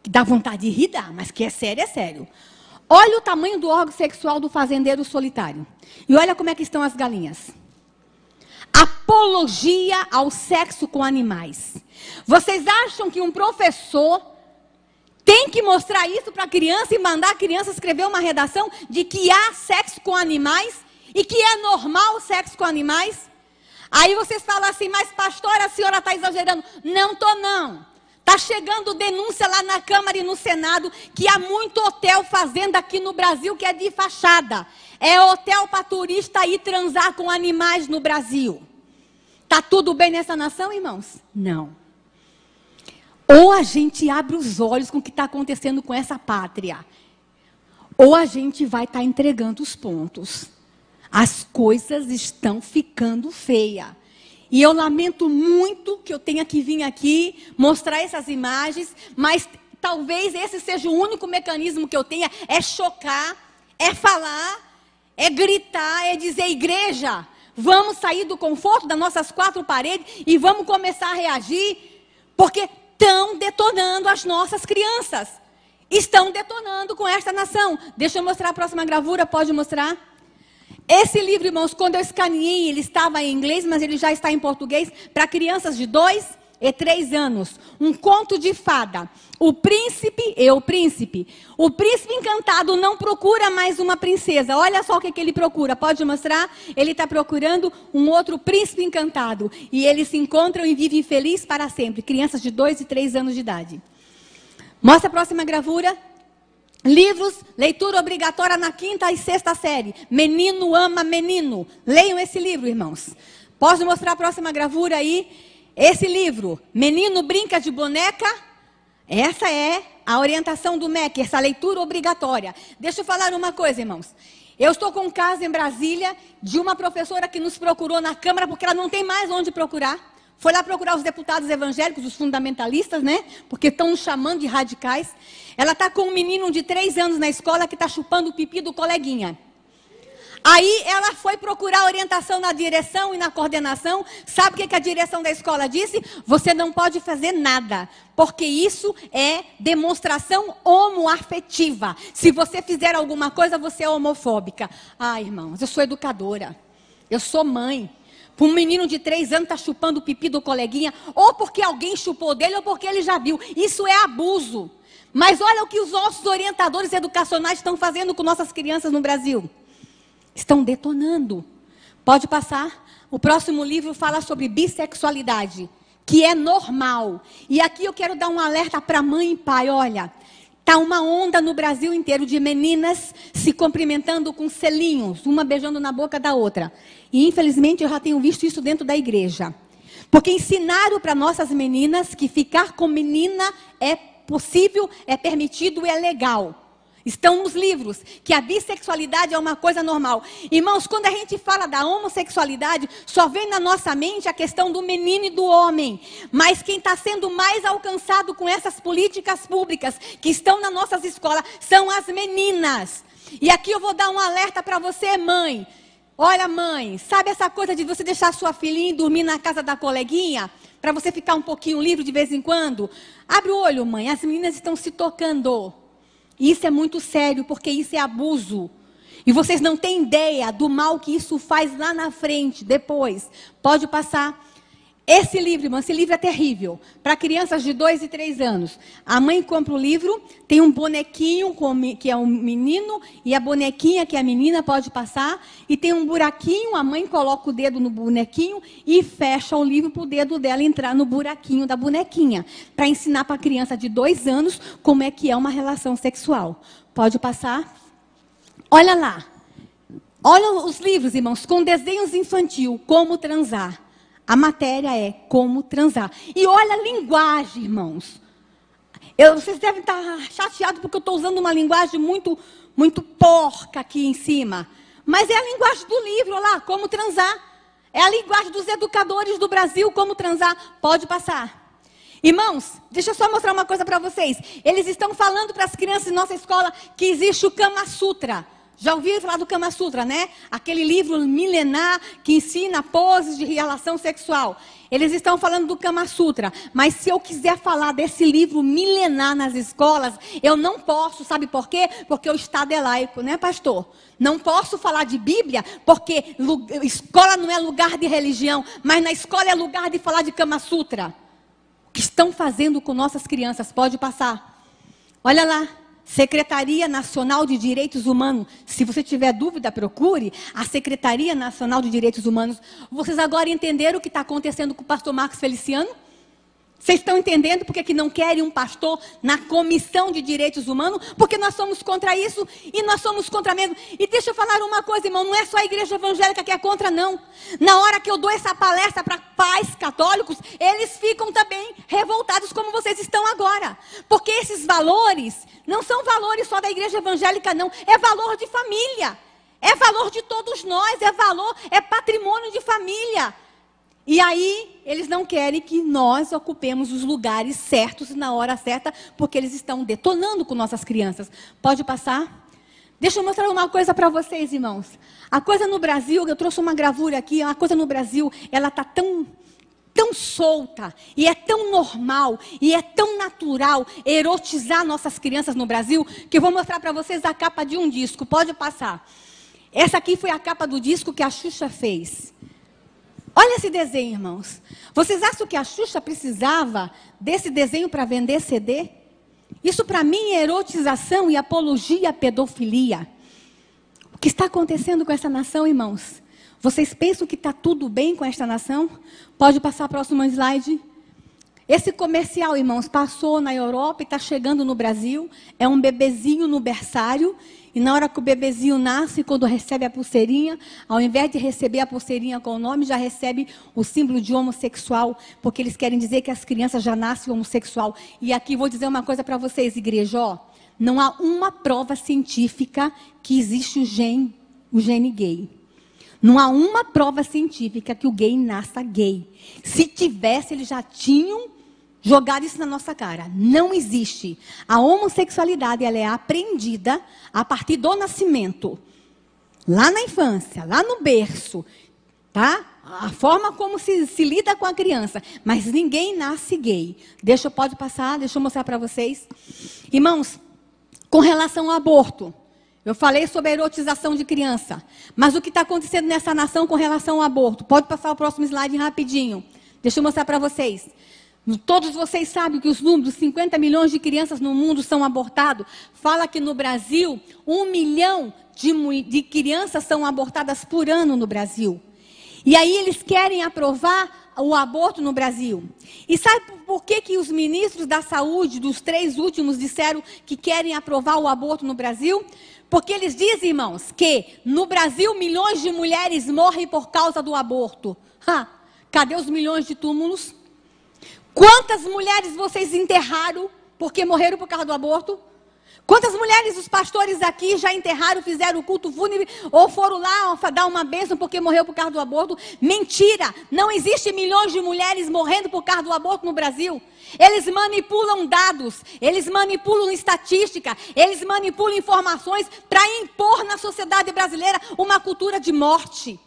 Speaker 1: Que dá vontade de rir, dá, mas que é sério, é sério. Olha o tamanho do órgão sexual do fazendeiro solitário. E olha como é que estão as galinhas. Apologia ao sexo com animais. Vocês acham que um professor tem que mostrar isso para a criança e mandar a criança escrever uma redação de que há sexo com animais e que é normal o sexo com animais? Aí vocês falam assim, mas pastora, a senhora está exagerando. Não estou, não. Está chegando denúncia lá na Câmara e no Senado que há muito hotel fazenda aqui no Brasil que é de fachada. É hotel para turista ir transar com animais no Brasil. Está tudo bem nessa nação, irmãos? Não. Ou a gente abre os olhos com o que está acontecendo com essa pátria, ou a gente vai estar entregando os pontos. As coisas estão ficando feias. E eu lamento muito que eu tenha que vir aqui mostrar essas imagens, mas talvez esse seja o único mecanismo que eu tenha, é chocar, é falar, é gritar, é dizer, igreja, vamos sair do conforto das nossas 4 paredes e vamos começar a reagir, porque estão detonando as nossas crianças. Estão detonando com esta nação. Deixa eu mostrar a próxima gravura, pode mostrar? Esse livro, irmãos, quando eu escaneei, ele estava em inglês, mas ele já está em português, para crianças de 2 e 3 anos. Um conto de fada. O príncipe e o príncipe. O príncipe encantado não procura mais uma princesa. Olha só o que ele procura. Pode mostrar? Ele está procurando um outro príncipe encantado. E eles se encontram e vivem felizes para sempre. Crianças de 2 e 3 anos de idade. Mostra a próxima gravura. Livros, leitura obrigatória na 5ª e 6ª série. Menino ama menino. Leiam esse livro, irmãos. Pode mostrar a próxima gravura aí? Esse livro, Menino Brinca de Boneca. Essa é a orientação do MEC, essa leitura obrigatória. Deixa eu falar uma coisa, irmãos. Eu estou com um caso em Brasília de uma professora que nos procurou na Câmara porque ela não tem mais onde procurar. Foi lá procurar os deputados evangélicos, os fundamentalistas, né? Porque estão nos chamando de radicais. Ela está com um menino de 3 anos na escola que está chupando o pipi do coleguinha. Aí ela foi procurar orientação na direção e na coordenação. Sabe o que a direção da escola disse? Você não pode fazer nada, porque isso é demonstração homoafetiva. Se você fizer alguma coisa, você é homofóbica. Ah, irmãos, eu sou educadora, eu sou mãe. Um menino de 3 anos está chupando o pipi do coleguinha, ou porque alguém chupou dele, ou porque ele já viu. Isso é abuso. Mas olha o que os nossos orientadores educacionais estão fazendo com nossas crianças no Brasil. Estão detonando. Pode passar. O próximo livro fala sobre bissexualidade, que é normal. E aqui eu quero dar um alerta para mãe e pai. Olha, está uma onda no Brasil inteiro de meninas se cumprimentando com selinhos, uma beijando na boca da outra. E infelizmente eu já tenho visto isso dentro da igreja. Porque ensinaram para nossas meninas que ficar com menina é possível, é permitido e é legal. Estão nos livros que a bissexualidade é uma coisa normal. Irmãos, quando a gente fala da homossexualidade, só vem na nossa mente a questão do menino e do homem. Mas quem está sendo mais alcançado com essas políticas públicas que estão nas nossas escolas são as meninas. E aqui eu vou dar um alerta para você, mãe. Olha, mãe, sabe essa coisa de você deixar sua filhinha dormir na casa da coleguinha? Para você ficar um pouquinho livre de vez em quando? Abre o olho, mãe, as meninas estão se tocando. Isso é muito sério, porque isso é abuso. E vocês não têm ideia do mal que isso faz lá na frente, depois. Pode passar. Esse livro, irmão, esse livro é terrível. Para crianças de 2 e 3 anos. A mãe compra o livro, tem um bonequinho, que é um menino, e a bonequinha, que é a menina, pode passar. E tem um buraquinho, a mãe coloca o dedo no bonequinho e fecha o livro para o dedo dela entrar no buraquinho da bonequinha. Para ensinar para a criança de 2 anos como é que é uma relação sexual. Pode passar. Olha lá. Olha os livros, irmãos, com desenhos infantil, como transar. A matéria é como transar. E olha a linguagem, irmãos. Vocês devem estar chateados porque eu estou usando uma linguagem muito, muito porca aqui em cima. Mas é a linguagem do livro lá, como transar. É a linguagem dos educadores do Brasil, como transar. Pode passar. Irmãos, deixa eu só mostrar uma coisa para vocês. Eles estão falando para as crianças em nossa escola que existe o Kama Sutra. Já ouviram falar do Kama Sutra, né? Aquele livro milenar que ensina poses de relação sexual. Eles estão falando do Kama Sutra. Mas se eu quiser falar desse livro milenar nas escolas, eu não posso, sabe por quê? Porque o Estado é laico, né, pastor? Não posso falar de Bíblia, porque escola não é lugar de religião, mas na escola é lugar de falar de Kama Sutra. O que estão fazendo com nossas crianças? Pode passar. Olha lá. Secretaria Nacional de Direitos Humanos. Se você tiver dúvida, procure a Secretaria Nacional de Direitos Humanos. Vocês agora entenderam o que está acontecendo com o pastor Marcos Feliciano? Vocês estão entendendo porque que não querem um pastor na Comissão de Direitos Humanos? Porque nós somos contra isso e nós somos contra mesmo. E deixa eu falar uma coisa, irmão, não é só a igreja evangélica que é contra, não. Na hora que eu dou essa palestra para pais católicos, eles ficam também revoltados como vocês estão agora. Porque esses valores não são valores só da igreja evangélica, não. É valor de família. É valor de todos nós, é patrimônio de família. E aí, eles não querem que nós ocupemos os lugares certos na hora certa, porque eles estão detonando com nossas crianças. Pode passar? Deixa eu mostrar uma coisa para vocês, irmãos. A coisa no Brasil, eu trouxe uma gravura aqui, a coisa no Brasil, ela está tão solta, e é tão normal, e é tão natural erotizar nossas crianças no Brasil, que eu vou mostrar para vocês a capa de um disco. Pode passar. Essa aqui foi a capa do disco que a Xuxa fez. Olha esse desenho, irmãos. Vocês acham que a Xuxa precisava desse desenho para vender CD? Isso para mim é erotização e apologia à pedofilia. O que está acontecendo com essa nação, irmãos? Vocês pensam que está tudo bem com esta nação? Pode passar a próxima slide. Esse comercial, irmãos, passou na Europa e está chegando no Brasil. É um bebezinho no berçário. E na hora que o bebezinho nasce, quando recebe a pulseirinha, ao invés de receber a pulseirinha com o nome, já recebe o símbolo de homossexual, porque eles querem dizer que as crianças já nascem homossexual. E aqui vou dizer uma coisa para vocês, igreja, ó, não há uma prova científica que existe o gene gay. Não há uma prova científica que o gay nasça gay. Se tivesse, eles já tinham jogado isso na nossa cara. Não existe. A homossexualidade, ela é aprendida a partir do nascimento. Lá na infância, lá no berço. Tá? A forma como se lida com a criança. Mas ninguém nasce gay. Pode passar, deixa eu mostrar para vocês. Irmãos, com relação ao aborto. Eu falei sobre a erotização de criança. Mas o que está acontecendo nessa nação com relação ao aborto? Pode passar o próximo slide rapidinho. Deixa eu mostrar para vocês. Todos vocês sabem que os números, 50 milhões de crianças no mundo são abortados. Fala que no Brasil, 1 milhão de crianças são abortadas por ano no Brasil. E aí eles querem aprovar o aborto no Brasil. E sabe por que os ministros da saúde, dos 3 últimos, disseram que querem aprovar o aborto no Brasil? Porque eles dizem, irmãos, que no Brasil milhões de mulheres morrem por causa do aborto. Cadê os milhões de túmulos? Quantas mulheres vocês enterraram porque morreram por causa do aborto? Quantas mulheres os pastores aqui já enterraram, fizeram o culto fúnebre, ou foram lá dar uma bênção porque morreu por causa do aborto? Mentira! Não existe milhões de mulheres morrendo por causa do aborto no Brasil. Eles manipulam dados, eles manipulam estatística, eles manipulam informações para impor na sociedade brasileira uma cultura de morte.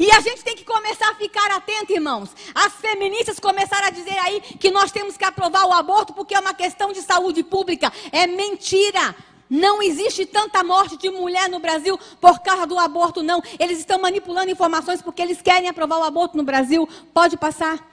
Speaker 1: E a gente tem que começar a ficar atento, irmãos. As feministas começaram a dizer aí que nós temos que aprovar o aborto porque é uma questão de saúde pública. É mentira. Não existe tanta morte de mulher no Brasil por causa do aborto, não. Eles estão manipulando informações porque eles querem aprovar o aborto no Brasil. Pode passar.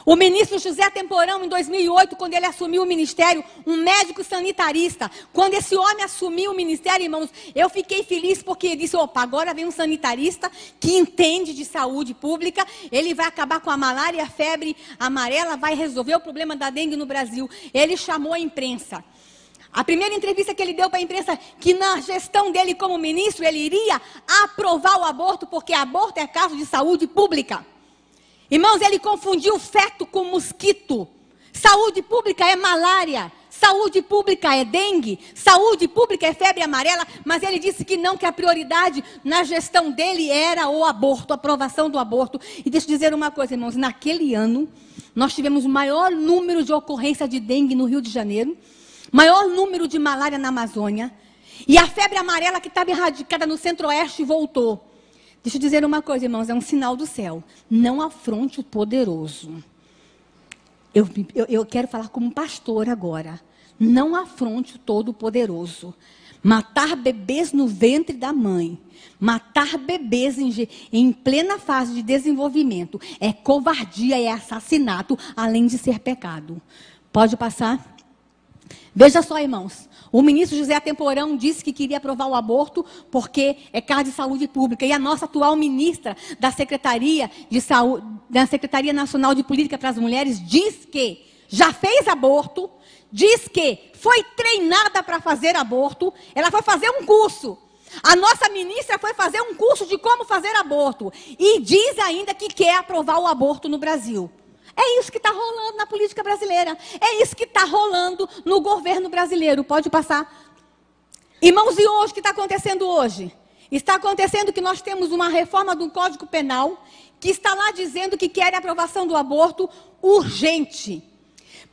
Speaker 1: O ministro José Temporão, em 2008, quando ele assumiu o ministério, um médico sanitarista, quando esse homem assumiu o ministério, irmãos, eu fiquei feliz porque ele disse, opa, agora vem um sanitarista que entende de saúde pública, ele vai acabar com a malária e a febre amarela, vai resolver o problema da dengue no Brasil. Ele chamou a imprensa. A primeira entrevista que ele deu para a imprensa, que na gestão dele como ministro, ele iria aprovar o aborto, porque aborto é caso de saúde pública. Irmãos, ele confundiu feto com mosquito. Saúde pública é malária, saúde pública é dengue, saúde pública é febre amarela, mas ele disse que não, que a prioridade na gestão dele era o aborto, a aprovação do aborto. E deixa eu dizer uma coisa, irmãos, naquele ano, nós tivemos o maior número de ocorrência de dengue no Rio de Janeiro, maior número de malária na Amazônia, e a febre amarela que estava erradicada no Centro-Oeste voltou. Deixa eu dizer uma coisa, irmãos, é um sinal do céu. Não afronte o poderoso. Eu quero falar como pastor agora. Não afronte o todo-poderoso. Matar bebês no ventre da mãe, matar bebês em plena fase de desenvolvimento, é covardia, é assassinato, além de ser pecado. Pode passar? Veja só, irmãos. O ministro José Temporão disse que queria aprovar o aborto porque é caso de saúde pública. E a nossa atual ministra da Secretaria de Saúde, da Secretaria Nacional de Política para as Mulheres, diz que já fez aborto, diz que foi treinada para fazer aborto, ela foi fazer um curso. A nossa ministra foi fazer um curso de como fazer aborto. E diz ainda que quer aprovar o aborto no Brasil. É isso que está rolando na política brasileira. É isso que está rolando no governo brasileiro. Pode passar. Irmãos, e hoje, o que está acontecendo hoje? Está acontecendo que nós temos uma reforma do Código Penal que está lá dizendo que quer a aprovação do aborto urgente.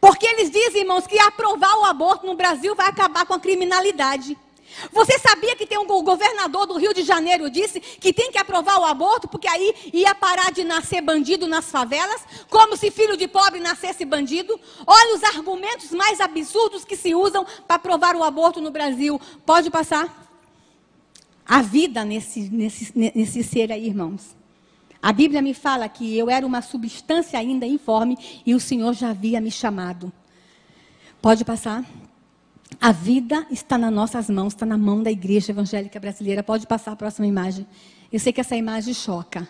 Speaker 1: Porque eles dizem, irmãos, que aprovar o aborto no Brasil vai acabar com a criminalidade. Você sabia que tem um governador do Rio de Janeiro disse que tem que aprovar o aborto porque aí ia parar de nascer bandido nas favelas, como se filho de pobre nascesse bandido? Olha os argumentos mais absurdos que se usam para aprovar o aborto no Brasil. Pode passar? A vida nesse ser aí, irmãos. A Bíblia me fala que eu era uma substância ainda informe e o Senhor já havia me chamado. Pode passar? A vida está nas nossas mãos, está na mão da Igreja Evangélica Brasileira. Pode passar a próxima imagem. Eu sei que essa imagem choca,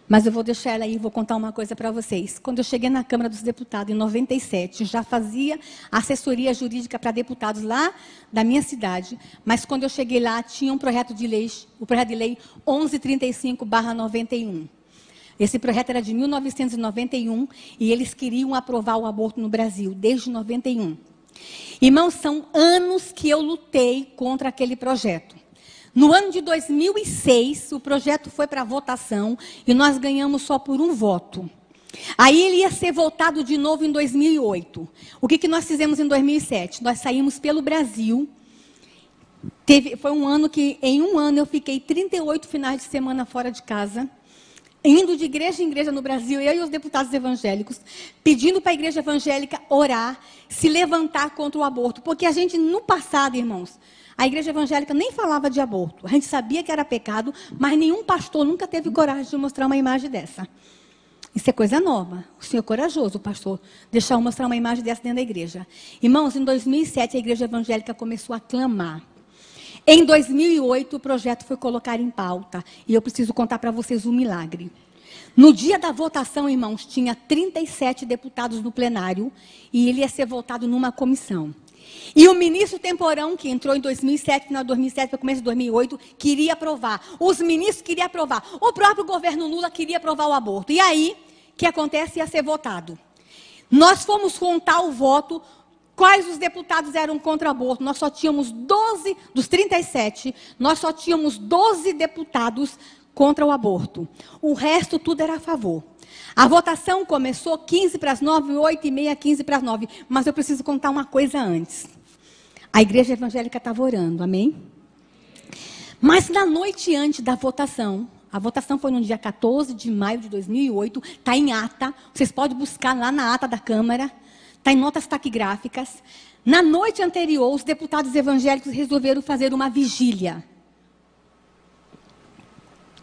Speaker 1: mas eu vou deixar ela aí e vou contar uma coisa para vocês. Quando eu cheguei na Câmara dos Deputados, em 97, já fazia assessoria jurídica para deputados lá da minha cidade. Mas quando eu cheguei lá, tinha um projeto de lei, o projeto de lei 1135/91. Esse projeto era de 1991 e eles queriam aprovar o aborto no Brasil, desde 91. Irmãos, são anos que eu lutei contra aquele projeto. No ano de 2006, o projeto foi para votação e nós ganhamos só por um voto. Aí ele ia ser votado de novo em 2008. O que nós fizemos em 2007? Nós saímos pelo Brasil. Foi um ano que, em um ano, eu fiquei 38 finais de semana fora de casa, indo de igreja em igreja no Brasil, eu e os deputados evangélicos, pedindo para a igreja evangélica orar, se levantar contra o aborto. Porque a gente, no passado, irmãos, a igreja evangélica nem falava de aborto. A gente sabia que era pecado, mas nenhum pastor nunca teve coragem de mostrar uma imagem dessa. Isso é coisa nova. O senhor é corajoso, o pastor, deixar eu mostrar uma imagem dessa dentro da igreja. Irmãos, em 2007, a igreja evangélica começou a clamar. Em 2008, o projeto foi colocado em pauta. E eu preciso contar para vocês um milagre. No dia da votação, irmãos, tinha 37 deputados no plenário. E ele ia ser votado numa comissão. E o ministro Temporão, que entrou em 2007, final de 2007, para começo de 2008, queria aprovar. Os ministros queriam aprovar. O próprio governo Lula queria aprovar o aborto. E aí, o que acontece? Ia ser votado. Nós fomos contar o voto. Quais os deputados eram contra o aborto? Nós só tínhamos 12, dos 37, nós só tínhamos 12 deputados contra o aborto. O resto tudo era a favor. A votação começou 15 para as 9, 8 e meia, 15 para as 9. Mas eu preciso contar uma coisa antes. A igreja evangélica estava orando, amém? Mas na noite antes da votação, a votação foi no dia 14 de maio de 2008, está em ata, vocês podem buscar lá na ata da Câmara, está em notas taquigráficas. Na noite anterior, os deputados evangélicos resolveram fazer uma vigília.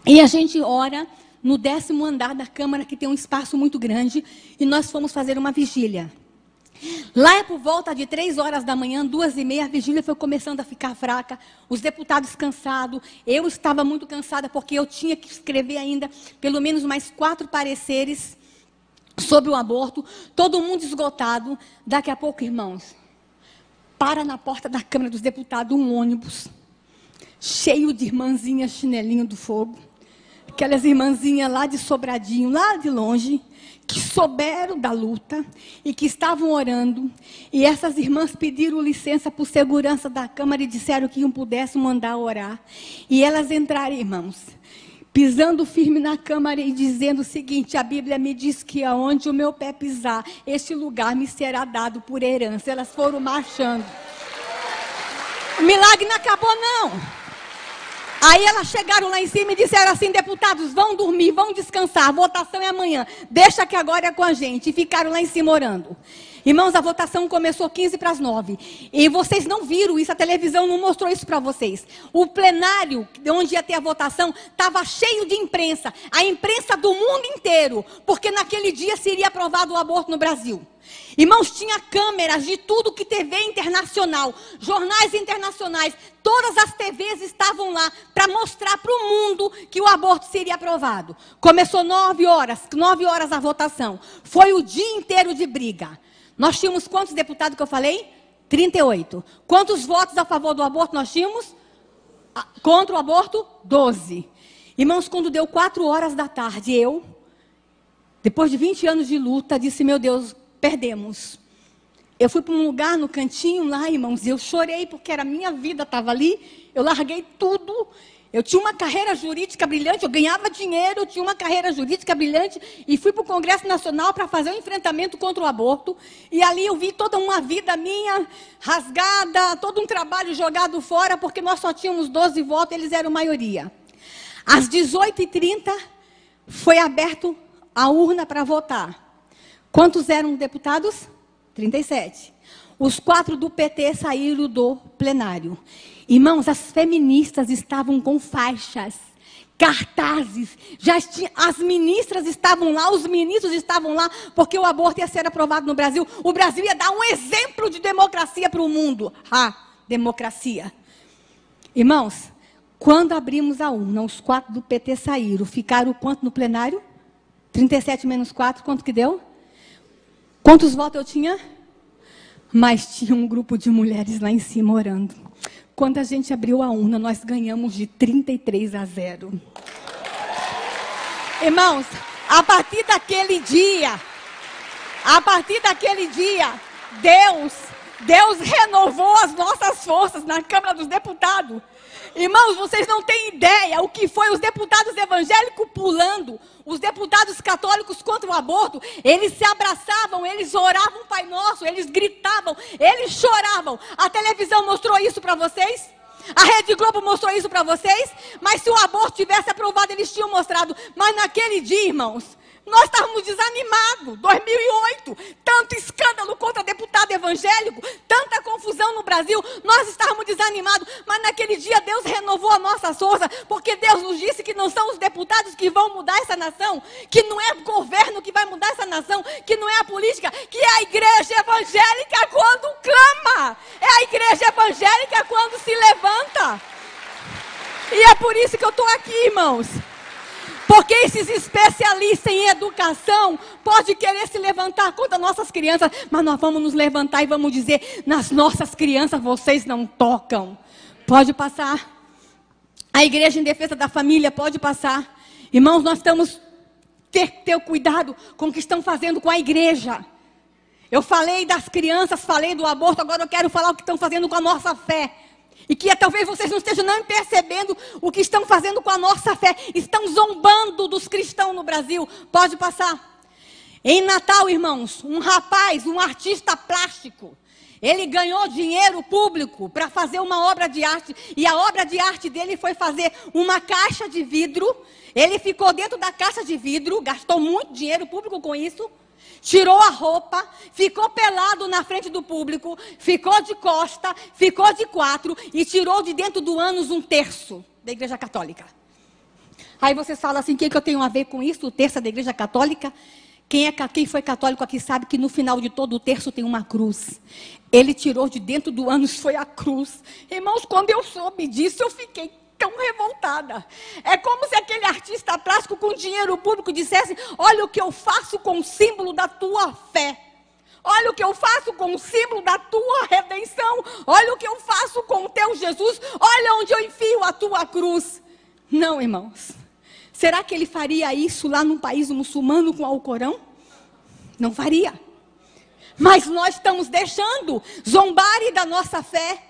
Speaker 1: E a gente ora no 10º andar da Câmara, que tem um espaço muito grande, e nós fomos fazer uma vigília. Lá por volta de 3 horas da manhã, 2h30, a vigília foi começando a ficar fraca, os deputados cansados, eu estava muito cansada, porque eu tinha que escrever ainda pelo menos mais 4 pareceres sobre o aborto, todo mundo esgotado. Daqui a pouco, irmãos, para na porta da Câmara dos Deputados um ônibus, cheio de irmãzinhas chinelinho do fogo, aquelas irmãzinhas lá de Sobradinho, lá de longe, que souberam da luta e que estavam orando. E essas irmãs pediram licença por segurança da Câmara e disseram que pudessem mandar orar. E elas entraram, irmãos, pisando firme na Câmara e dizendo o seguinte: a Bíblia me diz que aonde o meu pé pisar, este lugar me será dado por herança. Elas foram marchando. O milagre não acabou, não. Aí elas chegaram lá em cima e disseram assim: deputados, vão dormir, vão descansar, a votação é amanhã, deixa que agora é com a gente. E ficaram lá em cima orando. Irmãos, a votação começou 15 para as 9. E vocês não viram isso, a televisão não mostrou isso para vocês. O plenário, onde ia ter a votação, estava cheio de imprensa. A imprensa do mundo inteiro, porque naquele dia seria aprovado o aborto no Brasil. Irmãos, tinha câmeras de tudo que TV internacional, jornais internacionais, todas as TVs estavam lá para mostrar para o mundo que o aborto seria aprovado. Começou 9 horas a votação. Foi o dia inteiro de briga. Nós tínhamos quantos deputados que eu falei? 38. Quantos votos a favor do aborto nós tínhamos? Contra o aborto? 12. Irmãos, quando deu 4 horas da tarde, eu, depois de 20 anos de luta, disse: meu Deus, perdemos. Eu fui para um lugar no cantinho lá, irmãos, e eu chorei porque era a minha vida, estava ali. Eu larguei tudo. Eu tinha uma carreira jurídica brilhante, eu ganhava dinheiro, eu tinha uma carreira jurídica brilhante, e fui para o Congresso Nacional para fazer um enfrentamento contra o aborto. E ali eu vi toda uma vida minha rasgada, todo um trabalho jogado fora, porque nós só tínhamos 12 votos, eles eram maioria. Às 18h30, foi aberto a urna para votar. Quantos eram deputados? 37. Os 4 do PT saíram do plenário. Irmãos, as feministas estavam com faixas, cartazes, as ministras estavam lá, os ministros estavam lá, porque o aborto ia ser aprovado no Brasil. O Brasil ia dar um exemplo de democracia para o mundo. Democracia. Irmãos, quando abrimos a urna, os 4 do PT saíram. Ficaram quanto no plenário? 37 menos 4, quanto que deu? Quantos votos eu tinha? Mas tinha um grupo de mulheres lá em cima orando. Quando a gente abriu a urna, nós ganhamos de 33-0. Irmãos, a partir daquele dia, Deus renovou as nossas forças na Câmara dos Deputados. Irmãos, vocês não têm ideia o que foi os deputados evangélicos pulando, os deputados católicos contra o aborto. Eles se abraçavam, eles oravam Pai Nosso, eles gritavam, eles choravam. A televisão mostrou isso para vocês? A Rede Globo mostrou isso para vocês? Mas se o aborto tivesse aprovado, eles tinham mostrado. Mas naquele dia, irmãos, nós estávamos desanimados. 2008, tanto escândalo contra deputado evangélico, tanta confusão no Brasil, nós estávamos desanimados. Mas naquele dia Deus renovou a nossa força, porque Deus nos disse que não são os deputados que vão mudar essa nação, que não é o governo que vai mudar essa nação, que não é a política, que é a igreja evangélica quando clama, é a igreja evangélica quando se levanta. E é por isso que eu estou aqui, irmãos. Porque esses especialistas em educação podem querer se levantar contra nossas crianças, mas nós vamos nos levantar e vamos dizer: nas nossas crianças vocês não tocam. Pode passar. A Igreja em Defesa da Família pode passar. Irmãos, nós estamos ter cuidado com o que estão fazendo com a igreja. Eu falei das crianças, falei do aborto, agora eu quero falar o que estão fazendo com a nossa fé. E que talvez vocês não estejam nem percebendo o que estão fazendo com a nossa fé. Estão zombando dos cristãos no Brasil. Pode passar. Em Natal, irmãos, um rapaz, um artista plástico, ele ganhou dinheiro público para fazer uma obra de arte. E a obra de arte dele foi fazer uma caixa de vidro. Ele ficou dentro da caixa de vidro, gastou muito dinheiro público com isso. Tirou a roupa, ficou pelado na frente do público, ficou de costa, ficou de quatro e tirou de dentro do ânus um terço da Igreja Católica. Aí vocês falam assim, o que eu tenho a ver com isso? O terço da Igreja Católica? Quem foi católico aqui sabe que no final de todo o terço tem uma cruz. Ele tirou de dentro do ânus, foi a cruz. Irmãos, quando eu soube disso, eu fiquei tão revoltada. É como se aquele artista plástico com dinheiro público dissesse, olha o que eu faço com o símbolo da tua fé. Olha o que eu faço com o símbolo da tua redenção. Olha o que eu faço com o teu Jesus. Olha onde eu enfio a tua cruz. Não, irmãos. Será que ele faria isso lá num país muçulmano com o Alcorão? Não faria. Mas nós estamos deixando zombarem da nossa fé.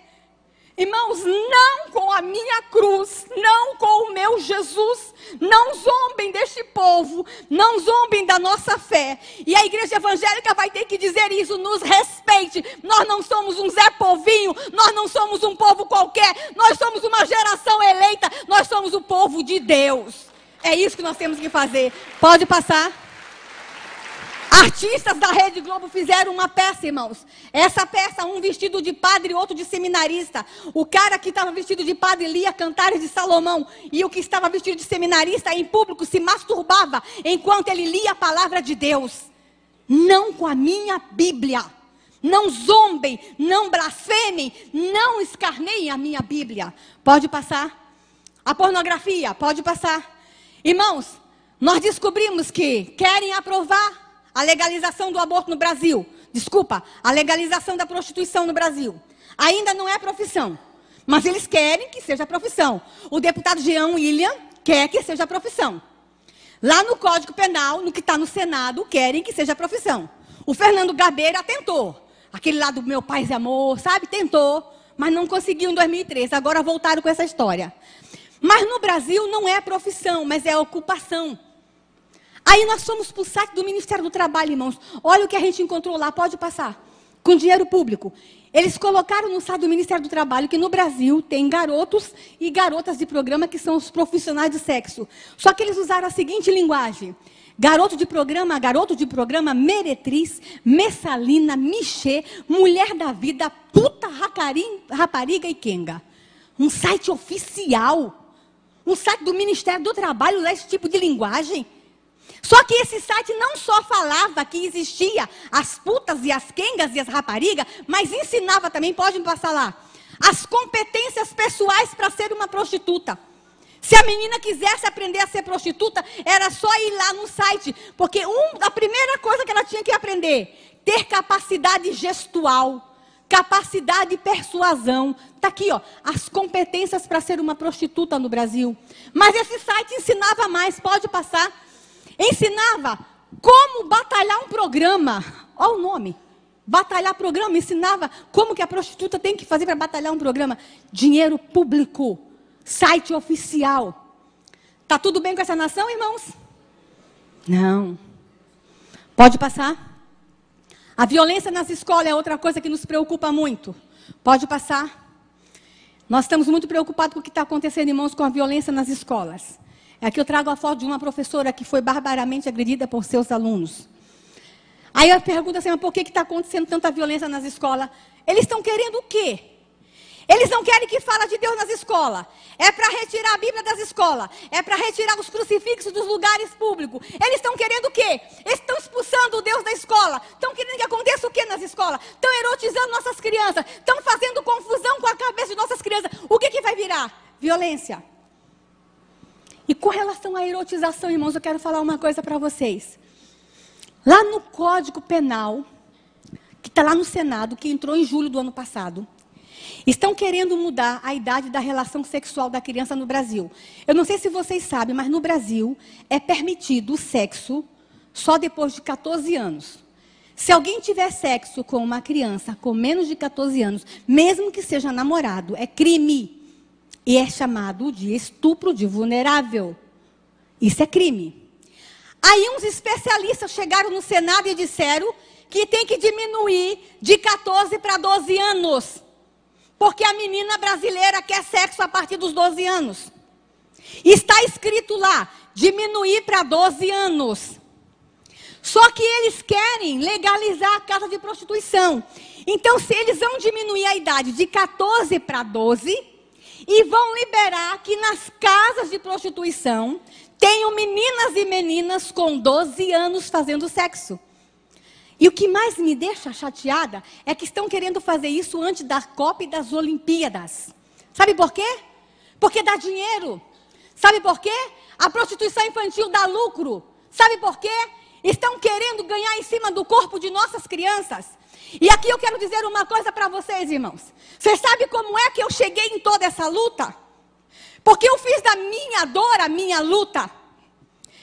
Speaker 1: Irmãos, não com a minha cruz, não com o meu Jesus, não zombem deste povo, não zombem da nossa fé. E a igreja evangélica vai ter que dizer isso, nos respeite. Nós não somos um Zé Povinho, nós não somos um povo qualquer, nós somos uma geração eleita, nós somos o povo de Deus. É isso que nós temos que fazer. Pode passar. Artistas da Rede Globo fizeram uma peça, irmãos. Essa peça, um vestido de padre e outro de seminarista. O cara que estava vestido de padre lia Cantares de Salomão. E o que estava vestido de seminarista em público se masturbava enquanto ele lia a palavra de Deus. Não com a minha Bíblia. Não zombem, não blasfemem, não escarneiem a minha Bíblia. Pode passar. A pornografia, pode passar. Irmãos, nós descobrimos que querem aprovar a legalização do aborto no Brasil. Desculpa, a legalização da prostituição no Brasil. Ainda não é profissão, mas eles querem que seja profissão. O deputado Jean William quer que seja profissão. Lá no Código Penal, no que está no Senado, querem que seja profissão. O Fernando Gabeira tentou. Aquele lá do Meu Paz e Amor, sabe? Tentou, mas não conseguiu em 2013. Agora voltaram com essa história. Mas no Brasil não é profissão, mas é ocupação. Aí nós fomos para o site do Ministério do Trabalho, irmãos. Olha o que a gente encontrou lá, pode passar. Com dinheiro público. Eles colocaram no site do Ministério do Trabalho que no Brasil tem garotos e garotas de programa que são os profissionais de sexo. Só que eles usaram a seguinte linguagem. Garoto de programa, meretriz, messalina, michê, mulher da vida, puta, rapariga e quenga. Um site oficial. Um site do Ministério do Trabalho usa esse tipo de linguagem. Só que esse site não só falava que existia as putas e as quengas e as raparigas, mas ensinava também, pode me passar lá, as competências pessoais para ser uma prostituta. Se a menina quisesse aprender a ser prostituta, era só ir lá no site, porque a primeira coisa que ela tinha que aprender, ter capacidade gestual, capacidade de persuasão. Está aqui, ó, as competências para ser uma prostituta no Brasil. Mas esse site ensinava mais, pode passar. Ensinava como batalhar um programa. Olha o nome. Batalhar programa. Ensinava como que a prostituta tem que fazer para batalhar um programa. Dinheiro público. Site oficial. Está tudo bem com essa nação, irmãos? Não. Pode passar. A violência nas escolas é outra coisa que nos preocupa muito. Pode passar. Nós estamos muito preocupados com o que está acontecendo, irmãos, com a violência nas escolas. Aqui eu trago a foto de uma professora que foi barbaramente agredida por seus alunos. Aí eu pergunto assim, mas por que está acontecendo tanta violência nas escolas? Eles estão querendo o quê? Eles não querem que fale de Deus nas escolas. É para retirar a Bíblia das escolas. É para retirar os crucifixos dos lugares públicos. Eles estão querendo o quê? Eles estão expulsando o Deus da escola. Estão querendo que aconteça o quê nas escolas? Estão erotizando nossas crianças. Estão fazendo confusão com a cabeça de nossas crianças. O que vai virar? Violência. E com relação à erotização, irmãos, eu quero falar uma coisa para vocês. Lá no Código Penal, que está lá no Senado, que entrou em julho do ano passado, estão querendo mudar a idade da relação sexual da criança no Brasil. Eu não sei se vocês sabem, mas no Brasil é permitido o sexo só depois de 14 anos. Se alguém tiver sexo com uma criança com menos de 14 anos, mesmo que seja namorado, é crime. E é chamado de estupro de vulnerável. Isso é crime. Aí uns especialistas chegaram no Senado e disseram que tem que diminuir de 14 para 12 anos. Porque a menina brasileira quer sexo a partir dos 12 anos. Está escrito lá, diminuir para 12 anos. Só que eles querem legalizar a casa de prostituição. Então, se eles vão diminuir a idade de 14 para 12 e vão liberar que nas casas de prostituição tenham meninas e meninas com 12 anos fazendo sexo. E o que mais me deixa chateada é que estão querendo fazer isso antes da Copa e das Olimpíadas. Sabe por quê? Porque dá dinheiro. Sabe por quê? A prostituição infantil dá lucro. Sabe por quê? Estão querendo ganhar em cima do corpo de nossas crianças. E aqui eu quero dizer uma coisa para vocês, irmãos. Vocês sabem como é que eu cheguei em toda essa luta? Porque eu fiz da minha dor a minha luta.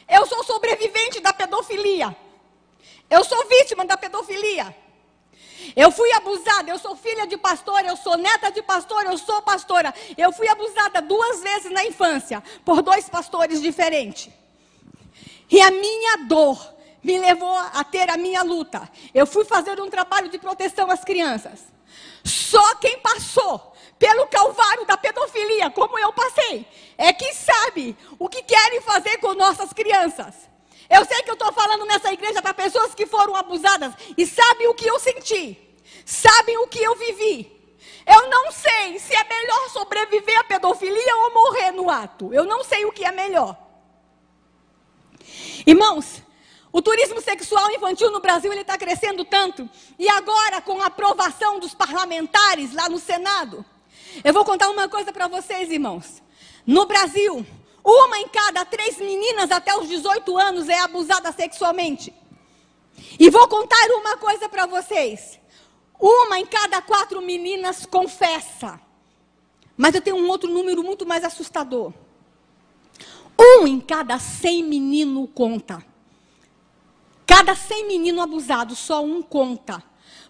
Speaker 1: Eu sou sobrevivente da pedofilia. Eu sou vítima da pedofilia. Eu fui abusada, eu sou filha de pastor, eu sou neta de pastor, eu sou pastora. Eu fui abusada 2 vezes na infância, por 2 pastores diferentes. E a minha dor me levou a ter a minha luta. Eu fui fazer um trabalho de proteção às crianças. Só quem passou pelo calvário da pedofilia, como eu passei, é que sabe o que querem fazer com nossas crianças. Eu sei que eu estou falando nessa igreja para pessoas que foram abusadas e sabem o que eu senti, sabem o que eu vivi. Eu não sei se é melhor sobreviver à pedofilia ou morrer no ato. Eu não sei o que é melhor. Irmãos, o turismo sexual infantil no Brasil está crescendo tanto. E agora, com a aprovação dos parlamentares lá no Senado, eu vou contar uma coisa para vocês, irmãos. No Brasil, 1 em cada 3 meninas até os 18 anos é abusada sexualmente. E vou contar uma coisa para vocês. 1 em cada 4 meninas confessa. Mas eu tenho um outro número muito mais assustador. 1 em cada 100 meninos conta. Cada 100 meninos abusados, só 1 conta.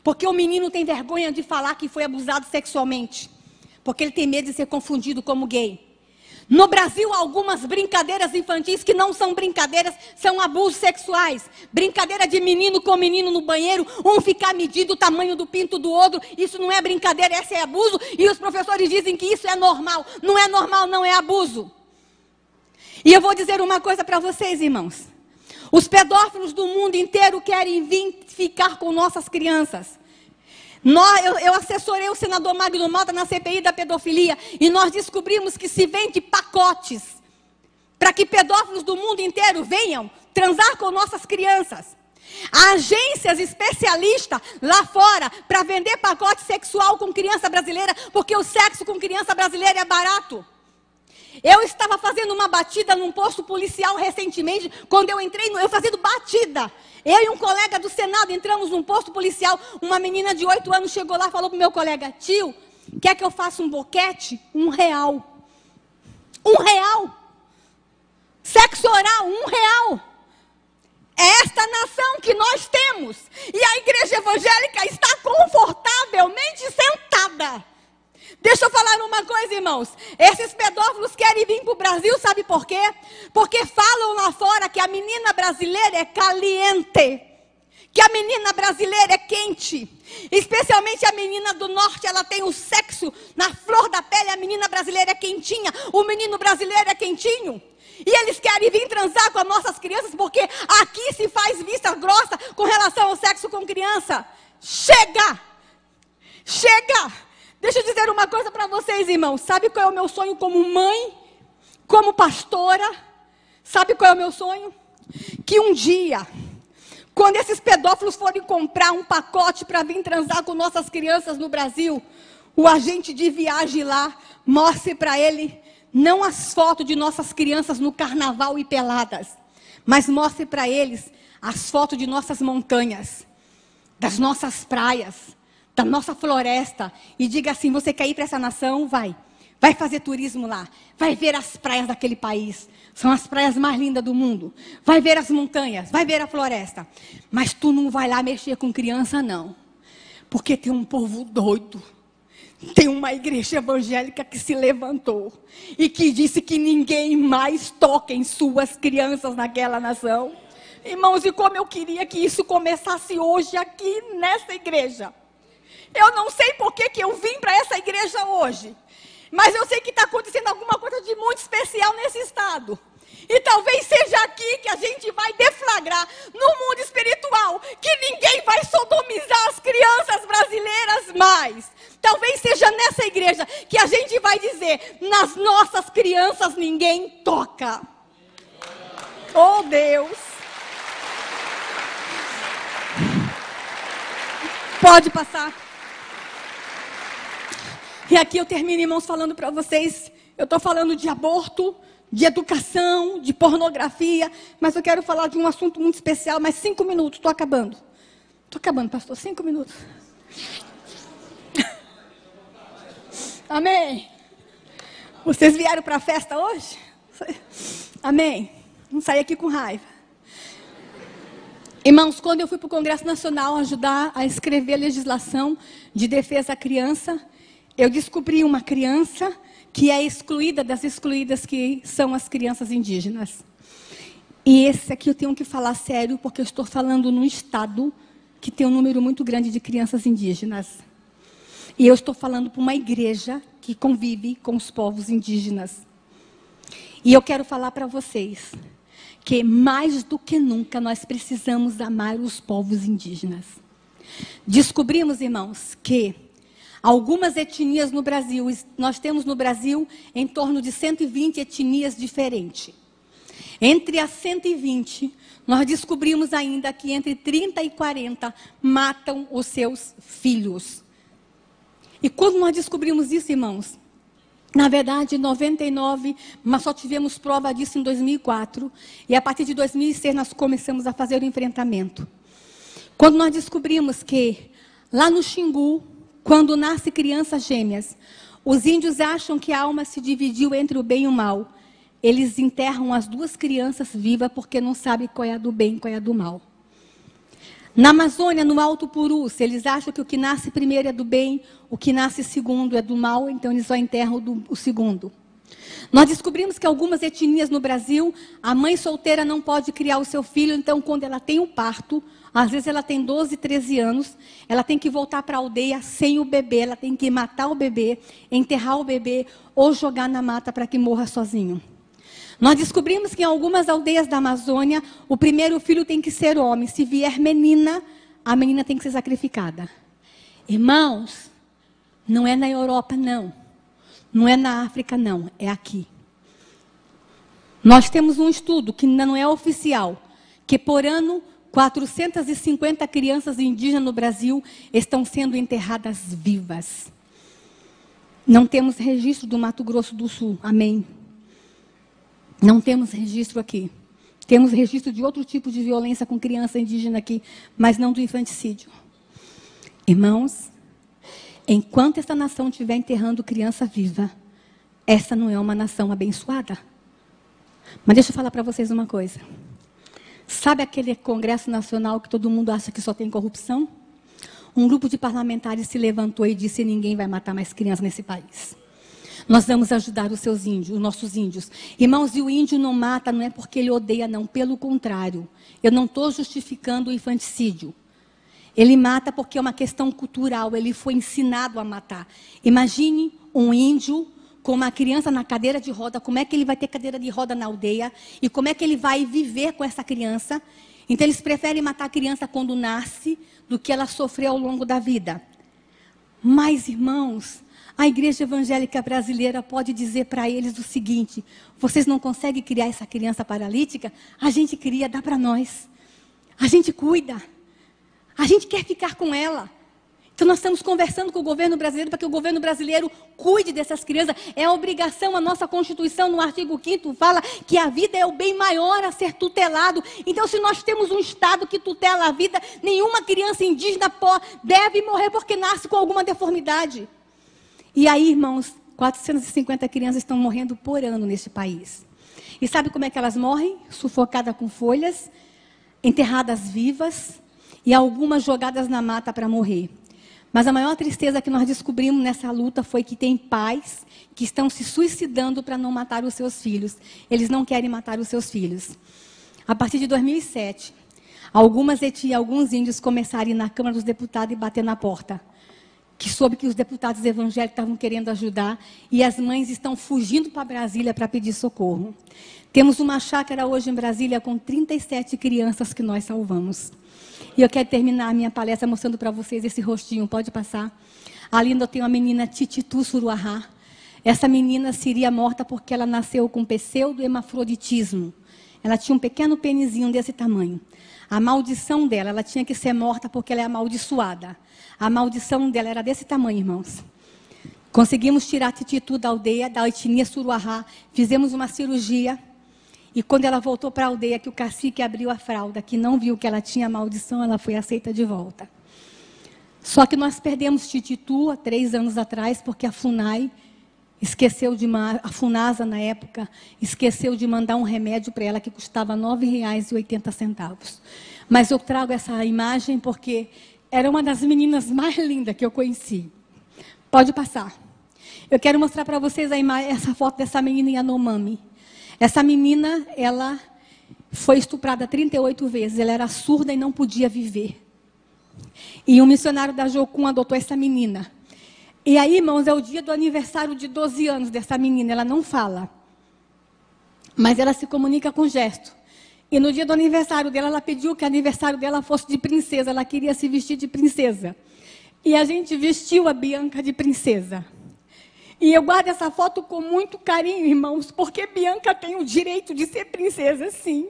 Speaker 1: Porque o menino tem vergonha de falar que foi abusado sexualmente. Porque ele tem medo de ser confundido como gay. No Brasil, algumas brincadeiras infantis que não são brincadeiras, são abusos sexuais. Brincadeira de menino com menino no banheiro, um ficar medindo o tamanho do pinto do outro. Isso não é brincadeira, esse é abuso. E os professores dizem que isso é normal. Não é normal, não é abuso. E eu vou dizer uma coisa para vocês, irmãos. Os pedófilos do mundo inteiro querem vir ficar com nossas crianças. Eu assessorei o senador Magno Malta na CPI da pedofilia e nós descobrimos que se vende pacotes para que pedófilos do mundo inteiro venham transar com nossas crianças. Há agências especialistas lá fora para vender pacote sexual com criança brasileira, porque o sexo com criança brasileira é barato. Eu estava fazendo uma batida num posto policial recentemente, quando eu entrei, eu fazendo batida. Eu e um colega do Senado entramos num posto policial, uma menina de 8 anos chegou lá e falou para o meu colega: tio, quer que eu faça um boquete? R$1. R$1. Sexo oral, R$1. É esta nação que nós temos. E a igreja evangélica está confortavelmente sentada. Deixa eu falar uma coisa, irmãos. Esses pedófilos querem vir para o Brasil, sabe por quê? Porque falam lá fora que a menina brasileira é caliente. Que a menina brasileira é quente. Especialmente a menina do norte, ela tem o sexo na flor da pele. A menina brasileira é quentinha. O menino brasileiro é quentinho. E eles querem vir transar com as nossas crianças, porque aqui se faz vista grossa com relação ao sexo com criança. Chega! Chega! Deixa eu dizer uma coisa para vocês, irmãos. Sabe qual é o meu sonho como mãe? Como pastora? Sabe qual é o meu sonho? Que um dia, quando esses pedófilos forem comprar um pacote para vir transar com nossas crianças no Brasil, o agente de viagem lá mostre para ele não as fotos de nossas crianças no carnaval e peladas, mas mostre para eles as fotos de nossas montanhas, das nossas praias, da nossa floresta, e diga assim: você quer ir para essa nação? Vai vai fazer turismo lá, vai ver as praias daquele país. São as praias mais lindas do mundo. Vai ver as montanhas, vai ver a floresta. Mas tu não vai lá mexer com criança, não. Porque tem um povo doido. Tem uma igreja evangélica que se levantou e que disse que ninguém mais toca em suas crianças naquela nação. Irmãos, e como eu queria que isso começasse hoje aqui nessa igreja. Eu não sei por que eu vim para essa igreja hoje. Mas eu sei que está acontecendo alguma coisa de muito especial nesse estado. E talvez seja aqui que a gente vai deflagrar no mundo espiritual que ninguém vai sodomizar as crianças brasileiras mais. Talvez seja nessa igreja que a gente vai dizer, nas nossas crianças ninguém toca. Oh Deus! Pode passar. E aqui eu termino, irmãos, falando para vocês, eu estou falando de aborto, de educação, de pornografia, mas eu quero falar de um assunto muito especial, mais 5 minutos, estou acabando. Estou acabando, pastor, 5 minutos. Amém? Vocês vieram para a festa hoje? Amém? Não saí aqui com raiva. Irmãos, quando eu fui para o Congresso Nacional ajudar a escrever a legislação de defesa à criança, eu descobri uma criança que é excluída das excluídas, que são as crianças indígenas. E esse aqui eu tenho que falar sério, porque eu estou falando num estado que tem um número muito grande de crianças indígenas. E eu estou falando para uma igreja que convive com os povos indígenas. E eu quero falar para vocês que mais do que nunca nós precisamos amar os povos indígenas. Descobrimos, irmãos, que algumas etnias no Brasil, nós temos no Brasil em torno de 120 etnias diferentes. Entre as 120, nós descobrimos ainda que entre 30 e 40 matam os seus filhos. E quando nós descobrimos isso, irmãos, na verdade, em 99, mas só tivemos prova disso em 2004. E a partir de 2006 nós começamos a fazer o enfrentamento. Quando nós descobrimos que lá no Xingu, quando nasce crianças gêmeas, os índios acham que a alma se dividiu entre o bem e o mal. Eles enterram as duas crianças vivas porque não sabem qual é a do bem e qual é a do mal. Na Amazônia, no Alto Purus, eles acham que o que nasce primeiro é do bem, o que nasce segundo é do mal, então eles só enterram o segundo. Nós descobrimos que algumas etnias no Brasil, a mãe solteira não pode criar o seu filho, então quando ela tem um parto, às vezes ela tem 12, 13 anos, ela tem que voltar para a aldeia sem o bebê, ela tem que matar o bebê, enterrar o bebê ou jogar na mata para que morra sozinho. Nós descobrimos que em algumas aldeias da Amazônia, o primeiro filho tem que ser homem. Se vier menina, a menina tem que ser sacrificada. Irmãos, não é na Europa, não. Não é na África, não. É aqui. Nós temos um estudo que ainda não é oficial, que por ano, 450 crianças indígenas no Brasil estão sendo enterradas vivas. Não temos registro do Mato Grosso do Sul. Amém. Não temos registro aqui. Temos registro de outro tipo de violência com criança indígena aqui, mas não do infanticídio. Irmãos, enquanto essa nação estiver enterrando criança viva, essa não é uma nação abençoada. Mas deixa eu falar para vocês uma coisa. Sabe aquele Congresso Nacional que todo mundo acha que só tem corrupção? Um grupo de parlamentares se levantou e disse: ninguém vai matar mais crianças nesse país. Nós vamos ajudar os seus índios, os nossos índios. Irmãos, e o índio não mata, não é porque ele odeia, não. Pelo contrário, eu não estou justificando o infanticídio. Ele mata porque é uma questão cultural, ele foi ensinado a matar. Imagine um índio com uma criança na cadeira de roda, como é que ele vai ter cadeira de roda na aldeia? E como é que ele vai viver com essa criança? Então, eles preferem matar a criança quando nasce do que ela sofrer ao longo da vida. Mas, irmãos, a igreja evangélica brasileira pode dizer para eles o seguinte: vocês não conseguem criar essa criança paralítica? A gente cria, dá para nós. A gente cuida. A gente quer ficar com ela. Então nós estamos conversando com o governo brasileiro para que o governo brasileiro cuide dessas crianças. É a obrigação, a nossa Constituição no artigo 5º fala que a vida é o bem maior a ser tutelado. Então se nós temos um Estado que tutela a vida, nenhuma criança indígena deve morrer porque nasce com alguma deformidade. E aí, irmãos, 450 crianças estão morrendo por ano neste país. E sabe como é que elas morrem? Sufocadas com folhas, enterradas vivas e algumas jogadas na mata para morrer. Mas a maior tristeza que nós descobrimos nessa luta foi que tem pais que estão se suicidando para não matar os seus filhos. Eles não querem matar os seus filhos. A partir de 2007, algumas etnias, alguns índios começaram a ir na Câmara dos Deputados e bater na porta. Que soube que os deputados evangélicos estavam querendo ajudar e as mães estão fugindo para Brasília para pedir socorro. Temos uma chácara hoje em Brasília com 37 crianças que nós salvamos. E eu quero terminar a minha palestra mostrando para vocês esse rostinho. Pode passar. Ali eu tenho a menina Tititu Suruahá. Essa menina seria morta porque ela nasceu com pseudo-hemafroditismo. Ela tinha um pequeno penizinho desse tamanho. A maldição dela, ela tinha que ser morta porque ela é amaldiçoada. A maldição dela era desse tamanho, irmãos. Conseguimos tirar a Tititu da aldeia, da etnia Suruahá. Fizemos uma cirurgia. E quando ela voltou para a aldeia, que o cacique abriu a fralda, que não viu que ela tinha maldição, ela foi aceita de volta. Só que nós perdemos Tititu há 3 anos atrás, porque a FUNAI esqueceu de a FUNASA na época, esqueceu de mandar um remédio para ela que custava R$ 9,80. Mas eu trago essa imagem porque era uma das meninas mais lindas que eu conheci. Pode passar. Eu quero mostrar para vocês essa foto dessa menina Yanomami. Essa menina, ela foi estuprada 38 vezes. Ela era surda e não podia viver. E um missionário da Jocum adotou essa menina. E aí, irmãos, é o dia do aniversário de 12 anos dessa menina. Ela não fala, mas ela se comunica com gesto. E no dia do aniversário dela, ela pediu que o aniversário dela fosse de princesa. Ela queria se vestir de princesa. E a gente vestiu a Bianca de princesa. E eu guardo essa foto com muito carinho, irmãos, porque Bianca tem o direito de ser princesa, sim.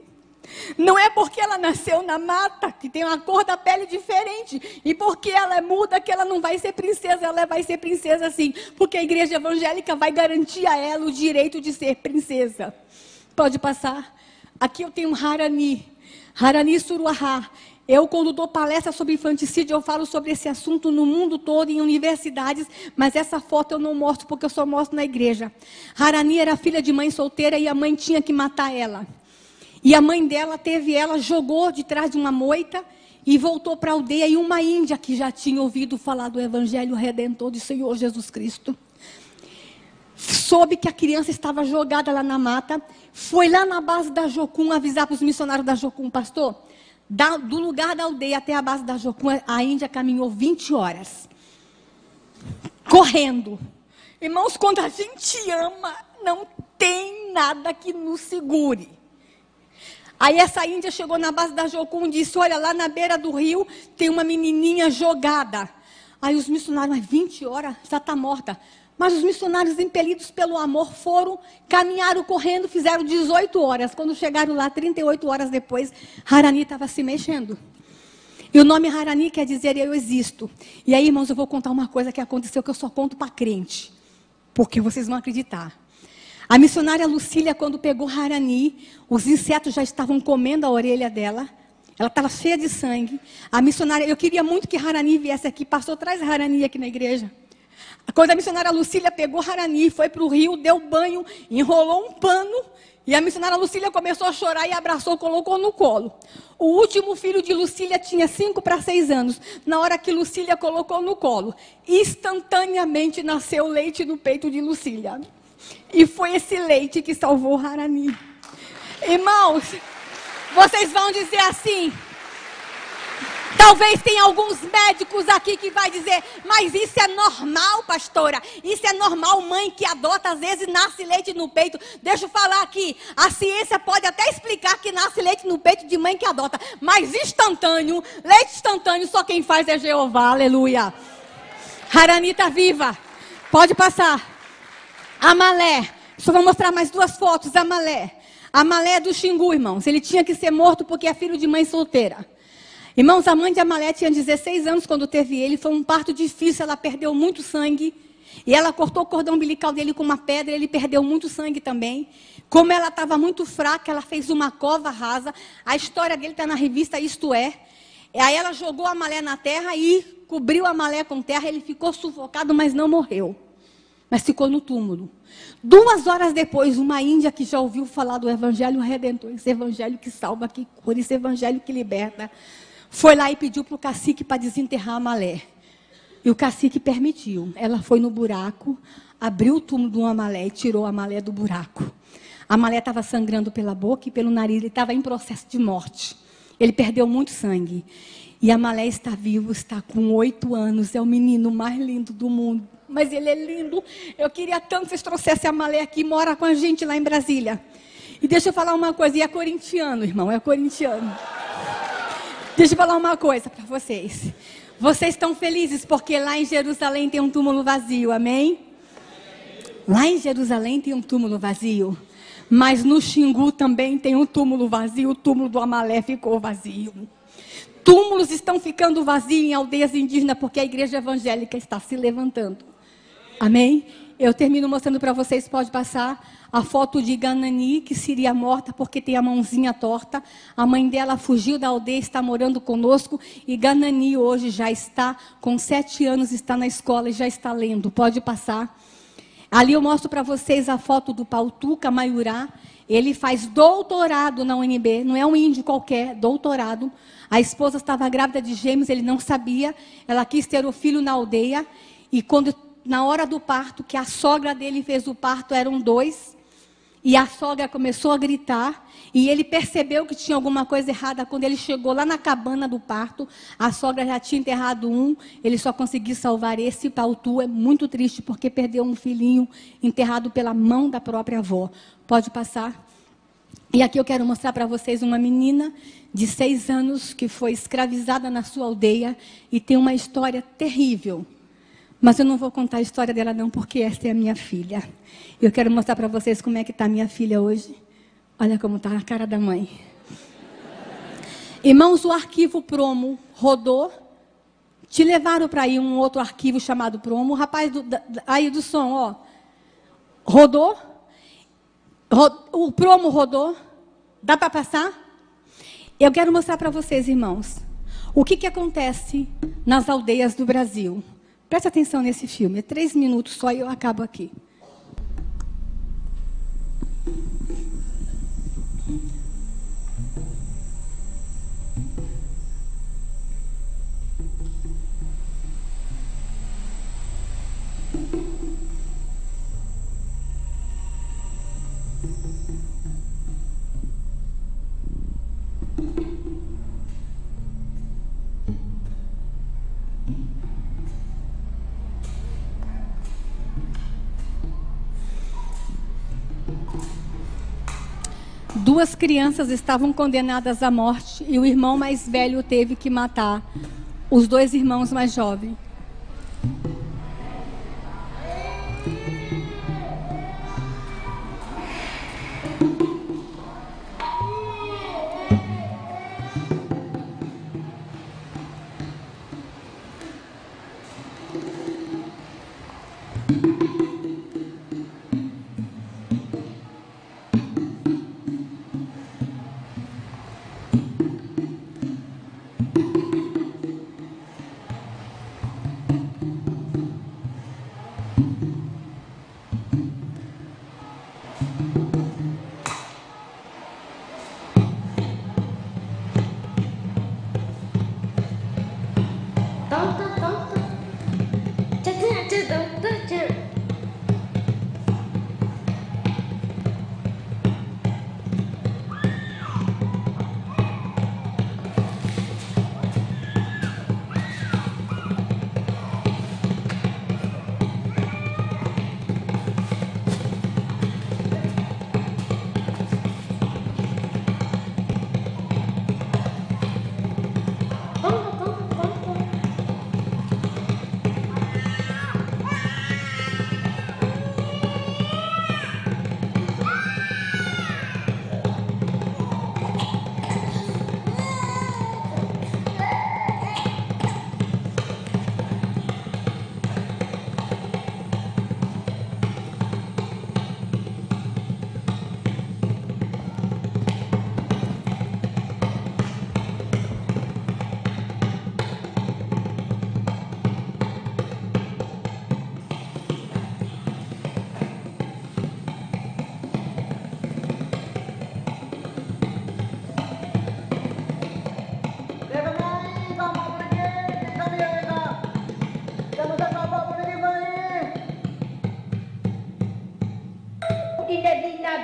Speaker 1: Não é porque ela nasceu na mata, que tem uma cor da pele diferente, e porque ela é muda, que ela não vai ser princesa, ela vai ser princesa sim, porque a igreja evangélica vai garantir a ela o direito de ser princesa. Pode passar. Aqui eu tenho um Harani Suruahá. Eu, quando dou palestra sobre infanticídio, eu falo sobre esse assunto no mundo todo, em universidades, mas essa foto eu não mostro, porque eu só mostro na igreja. Harani era filha de mãe solteira e a mãe tinha que matar ela. E a mãe dela jogou de trás de uma moita e voltou para a aldeia. E uma índia que já tinha ouvido falar do Evangelho Redentor do Senhor Jesus Cristo, soube que a criança estava jogada lá na mata, foi lá na base da Jocum avisar para os missionários da Jocum, pastor, do lugar da aldeia até a base da Jocum, a índia caminhou 20 horas, correndo. Irmãos, quando a gente ama, não tem nada que nos segure. Aí essa índia chegou na base da Jocum e disse, olha, lá na beira do rio tem uma menininha jogada. Aí os missionários, mas 20 horas, já está morta. Mas os missionários, impelidos pelo amor, caminharam correndo, fizeram 18 horas. Quando chegaram lá, 38 horas depois, Harani estava se mexendo. E o nome Harani quer dizer eu existo. E aí, irmãos, eu vou contar uma coisa que aconteceu que eu só conto para crente. Porque vocês vão acreditar. A missionária Lucília, quando pegou Harani, os insetos já estavam comendo a orelha dela. Ela estava cheia de sangue. A missionária, eu queria muito que Harani viesse aqui. Pastor, traz Harani aqui na igreja. Quando a missionária Lucília pegou Harani, foi para o rio, deu banho, enrolou um pano. E a missionária Lucília começou a chorar e abraçou, colocou no colo. O último filho de Lucília tinha 5 para 6 anos. Na hora que Lucília colocou no colo, instantaneamente nasceu leite no peito de Lucília. E foi esse leite que salvou Harani. Irmãos, vocês vão dizer assim... Talvez tenha alguns médicos aqui que vai dizer, mas isso é normal, pastora. Isso é normal, mãe que adota, às vezes nasce leite no peito. Deixa eu falar aqui, a ciência pode até explicar que nasce leite no peito de mãe que adota. Mas instantâneo, leite instantâneo, só quem faz é Jeová, aleluia. Harani está viva, pode passar. Amalé, só vou mostrar mais 2 fotos, Amalé. Amalé é do Xingu, irmãos. Ele tinha que ser morto porque é filho de mãe solteira. Irmãos, a mãe de Amalé tinha 16 anos quando teve ele. Foi um parto difícil, ela perdeu muito sangue. E ela cortou o cordão umbilical dele com uma pedra, ele perdeu muito sangue também. Como ela estava muito fraca, ela fez uma cova rasa. A história dele está na revista Isto É. Aí ela jogou Amalé na terra e cobriu Amalé com terra. Ele ficou sufocado, mas não morreu. mas ficou no túmulo. 2 horas depois, uma índia que já ouviu falar do Evangelho Redentor, esse Evangelho que salva, que cura, esse Evangelho que liberta, foi lá e pediu para o cacique para desenterrar Amalé. E o cacique permitiu. Ela foi no buraco, abriu o túmulo do Amalé e tirou Amalé do buraco. Amalé estava sangrando pela boca e pelo nariz, ele estava em processo de morte. Ele perdeu muito sangue. E Amalé está vivo, está com 8 anos, é o menino mais lindo do mundo. Mas ele é lindo. Eu queria tanto que vocês trouxessem Amalé aqui, mora com a gente lá em Brasília. E deixa eu falar uma coisa, e é corintiano, irmão, é corintiano. Deixa eu falar uma coisa para vocês. Vocês estão felizes porque lá em Jerusalém tem um túmulo vazio, amém? Lá em Jerusalém tem um túmulo vazio. Mas no Xingu também tem um túmulo vazio, o túmulo do Amalé ficou vazio. Túmulos estão ficando vazios em aldeias indígenas porque a igreja evangélica está se levantando. Amém? Eu termino mostrando para vocês, pode passar, a foto de Ganani, que seria morta porque tem a mãozinha torta. A mãe dela fugiu da aldeia, está morando conosco. E Ganani hoje já está com 7 anos, está na escola e já está lendo. Pode passar. Ali eu mostro para vocês a foto do Pautuca Maiurá. Ele faz doutorado na UNB, não é um índio qualquer, doutorado. A esposa estava grávida de gêmeos, ele não sabia. Ela quis ter o filho na aldeia. E quando, na hora do parto, que a sogra dele fez o parto, eram 2. E a sogra começou a gritar. E ele percebeu que tinha alguma coisa errada. Quando ele chegou lá na cabana do parto, a sogra já tinha enterrado um. Ele só conseguiu salvar esse. Pautu é muito triste porque perdeu um filhinho enterrado pela mão da própria avó. Pode passar. E aqui eu quero mostrar para vocês uma menina de 6 anos que foi escravizada na sua aldeia e tem uma história terrível. Mas eu não vou contar a história dela não, porque essa é a minha filha. Eu quero mostrar para vocês como é que está a minha filha hoje. Olha como está a cara da mãe. Irmãos, o arquivo Promo rodou. Te levaram para aí um outro arquivo chamado Promo. O rapaz aí do som, ó. Rodou. O Promo rodou. Dá para passar? Eu quero mostrar para vocês, irmãos, o que acontece nas aldeias do Brasil. Presta atenção nesse filme. É 3 minutos só e eu acabo aqui. Duas crianças estavam condenadas à morte e o irmão mais velho teve que matar os 2 irmãos mais jovens.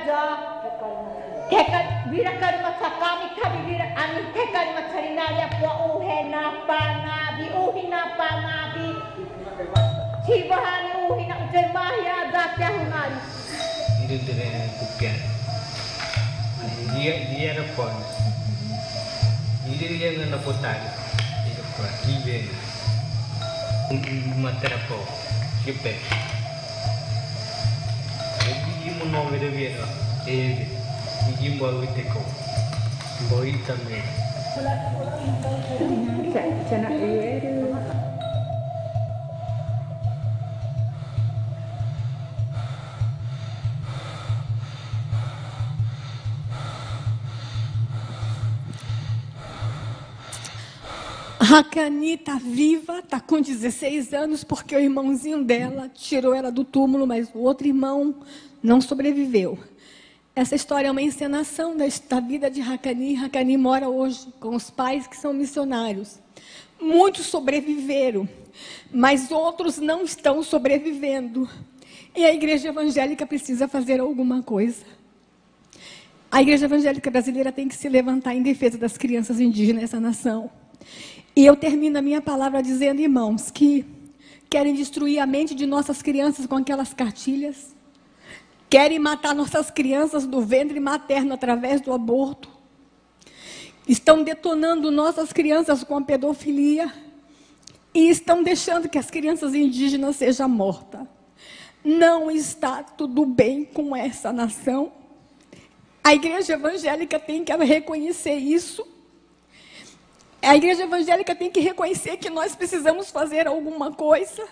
Speaker 2: raja Teka vira karma sakami kami vira ani teka karma sarinaria pua uhena panabi uhina panabi Sibahani uhina utemahya datya hunari
Speaker 3: Itu dengan kupian dia repon dia yang napotan itu kuat dia materapo kipe jadi mau beda Gigi baru teko, baru tamai.
Speaker 2: Cana iweru.
Speaker 1: Hakani está viva, está com 16 anos, porque o irmãozinho dela tirou ela do túmulo, mas o outro irmão não sobreviveu. Essa história é uma encenação da vida de Hakani. Hakani mora hoje com os pais que são missionários. Muitos sobreviveram, mas outros não estão sobrevivendo. E a igreja evangélica precisa fazer alguma coisa. A igreja evangélica brasileira tem que se levantar em defesa das crianças indígenas nessa nação. E eu termino a minha palavra dizendo, irmãos, que querem destruir a mente de nossas crianças com aquelas cartilhas. Querem matar nossas crianças do ventre materno através do aborto. Estão detonando nossas crianças com a pedofilia. E estão deixando que as crianças indígenas sejam mortas. Não está tudo bem com essa nação. A igreja evangélica tem que reconhecer isso. A igreja evangélica tem que reconhecer que nós precisamos fazer alguma coisa.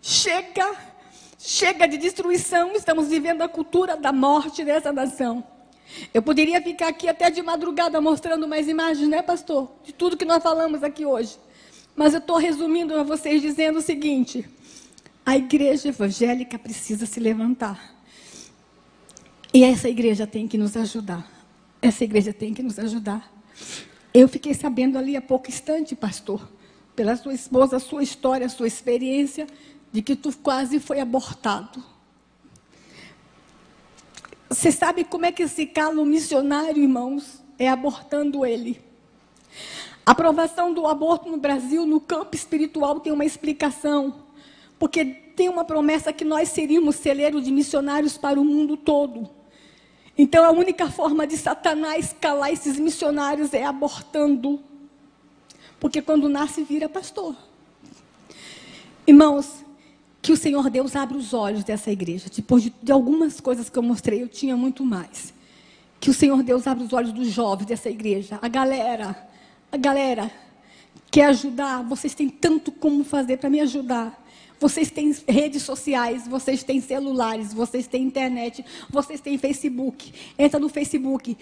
Speaker 1: Chega de destruição, estamos vivendo a cultura da morte dessa nação. Eu poderia ficar aqui até de madrugada mostrando mais imagens, né, pastor? De tudo que nós falamos aqui hoje. Mas eu estou resumindo a vocês dizendo o seguinte: a igreja evangélica precisa se levantar. E essa igreja tem que nos ajudar. Essa igreja tem que nos ajudar. Eu fiquei sabendo ali há pouco instante, pastor, pela sua esposa, a sua história, a sua experiência, de que tu quase foi abortado. Você sabe como é que se cala o missionário, irmãos? É abortando ele. A aprovação do aborto no Brasil, no campo espiritual, tem uma explicação. Porque tem uma promessa que nós seríamos celeiro de missionários para o mundo todo. Então, a única forma de Satanás calar esses missionários é abortando. Porque quando nasce, vira pastor. Irmãos, que o Senhor Deus abra os olhos dessa igreja. Depois de algumas coisas que eu mostrei, eu tinha muito mais. Que o Senhor Deus abra os olhos dos jovens dessa igreja. A galera quer ajudar. Vocês têm tanto como fazer para me ajudar. Vocês têm redes sociais, vocês têm celulares, vocês têm internet, vocês têm Facebook. Entra no Facebook.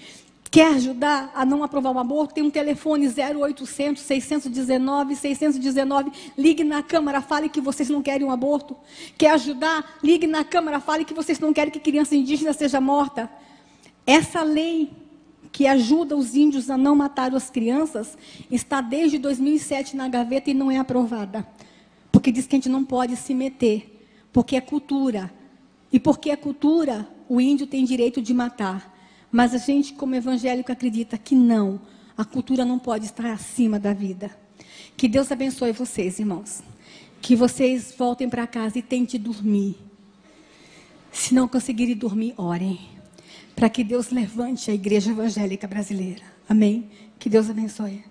Speaker 1: Quer ajudar a não aprovar o aborto? Tem um telefone 0800 619 619. Ligue na Câmara, fale que vocês não querem um aborto. Quer ajudar? Ligue na Câmara, fale que vocês não querem que criança indígena seja morta. Essa lei que ajuda os índios a não matar as crianças está desde 2007 na gaveta e não é aprovada. Porque diz que a gente não pode se meter, porque é cultura. E porque é cultura, o índio tem direito de matar. Mas a gente, como evangélico, acredita que não. A cultura não pode estar acima da vida. Que Deus abençoe vocês, irmãos. Que vocês voltem para casa e tentem dormir. Se não conseguirem dormir, orem. Para que Deus levante a igreja evangélica brasileira. Amém? Que Deus abençoe.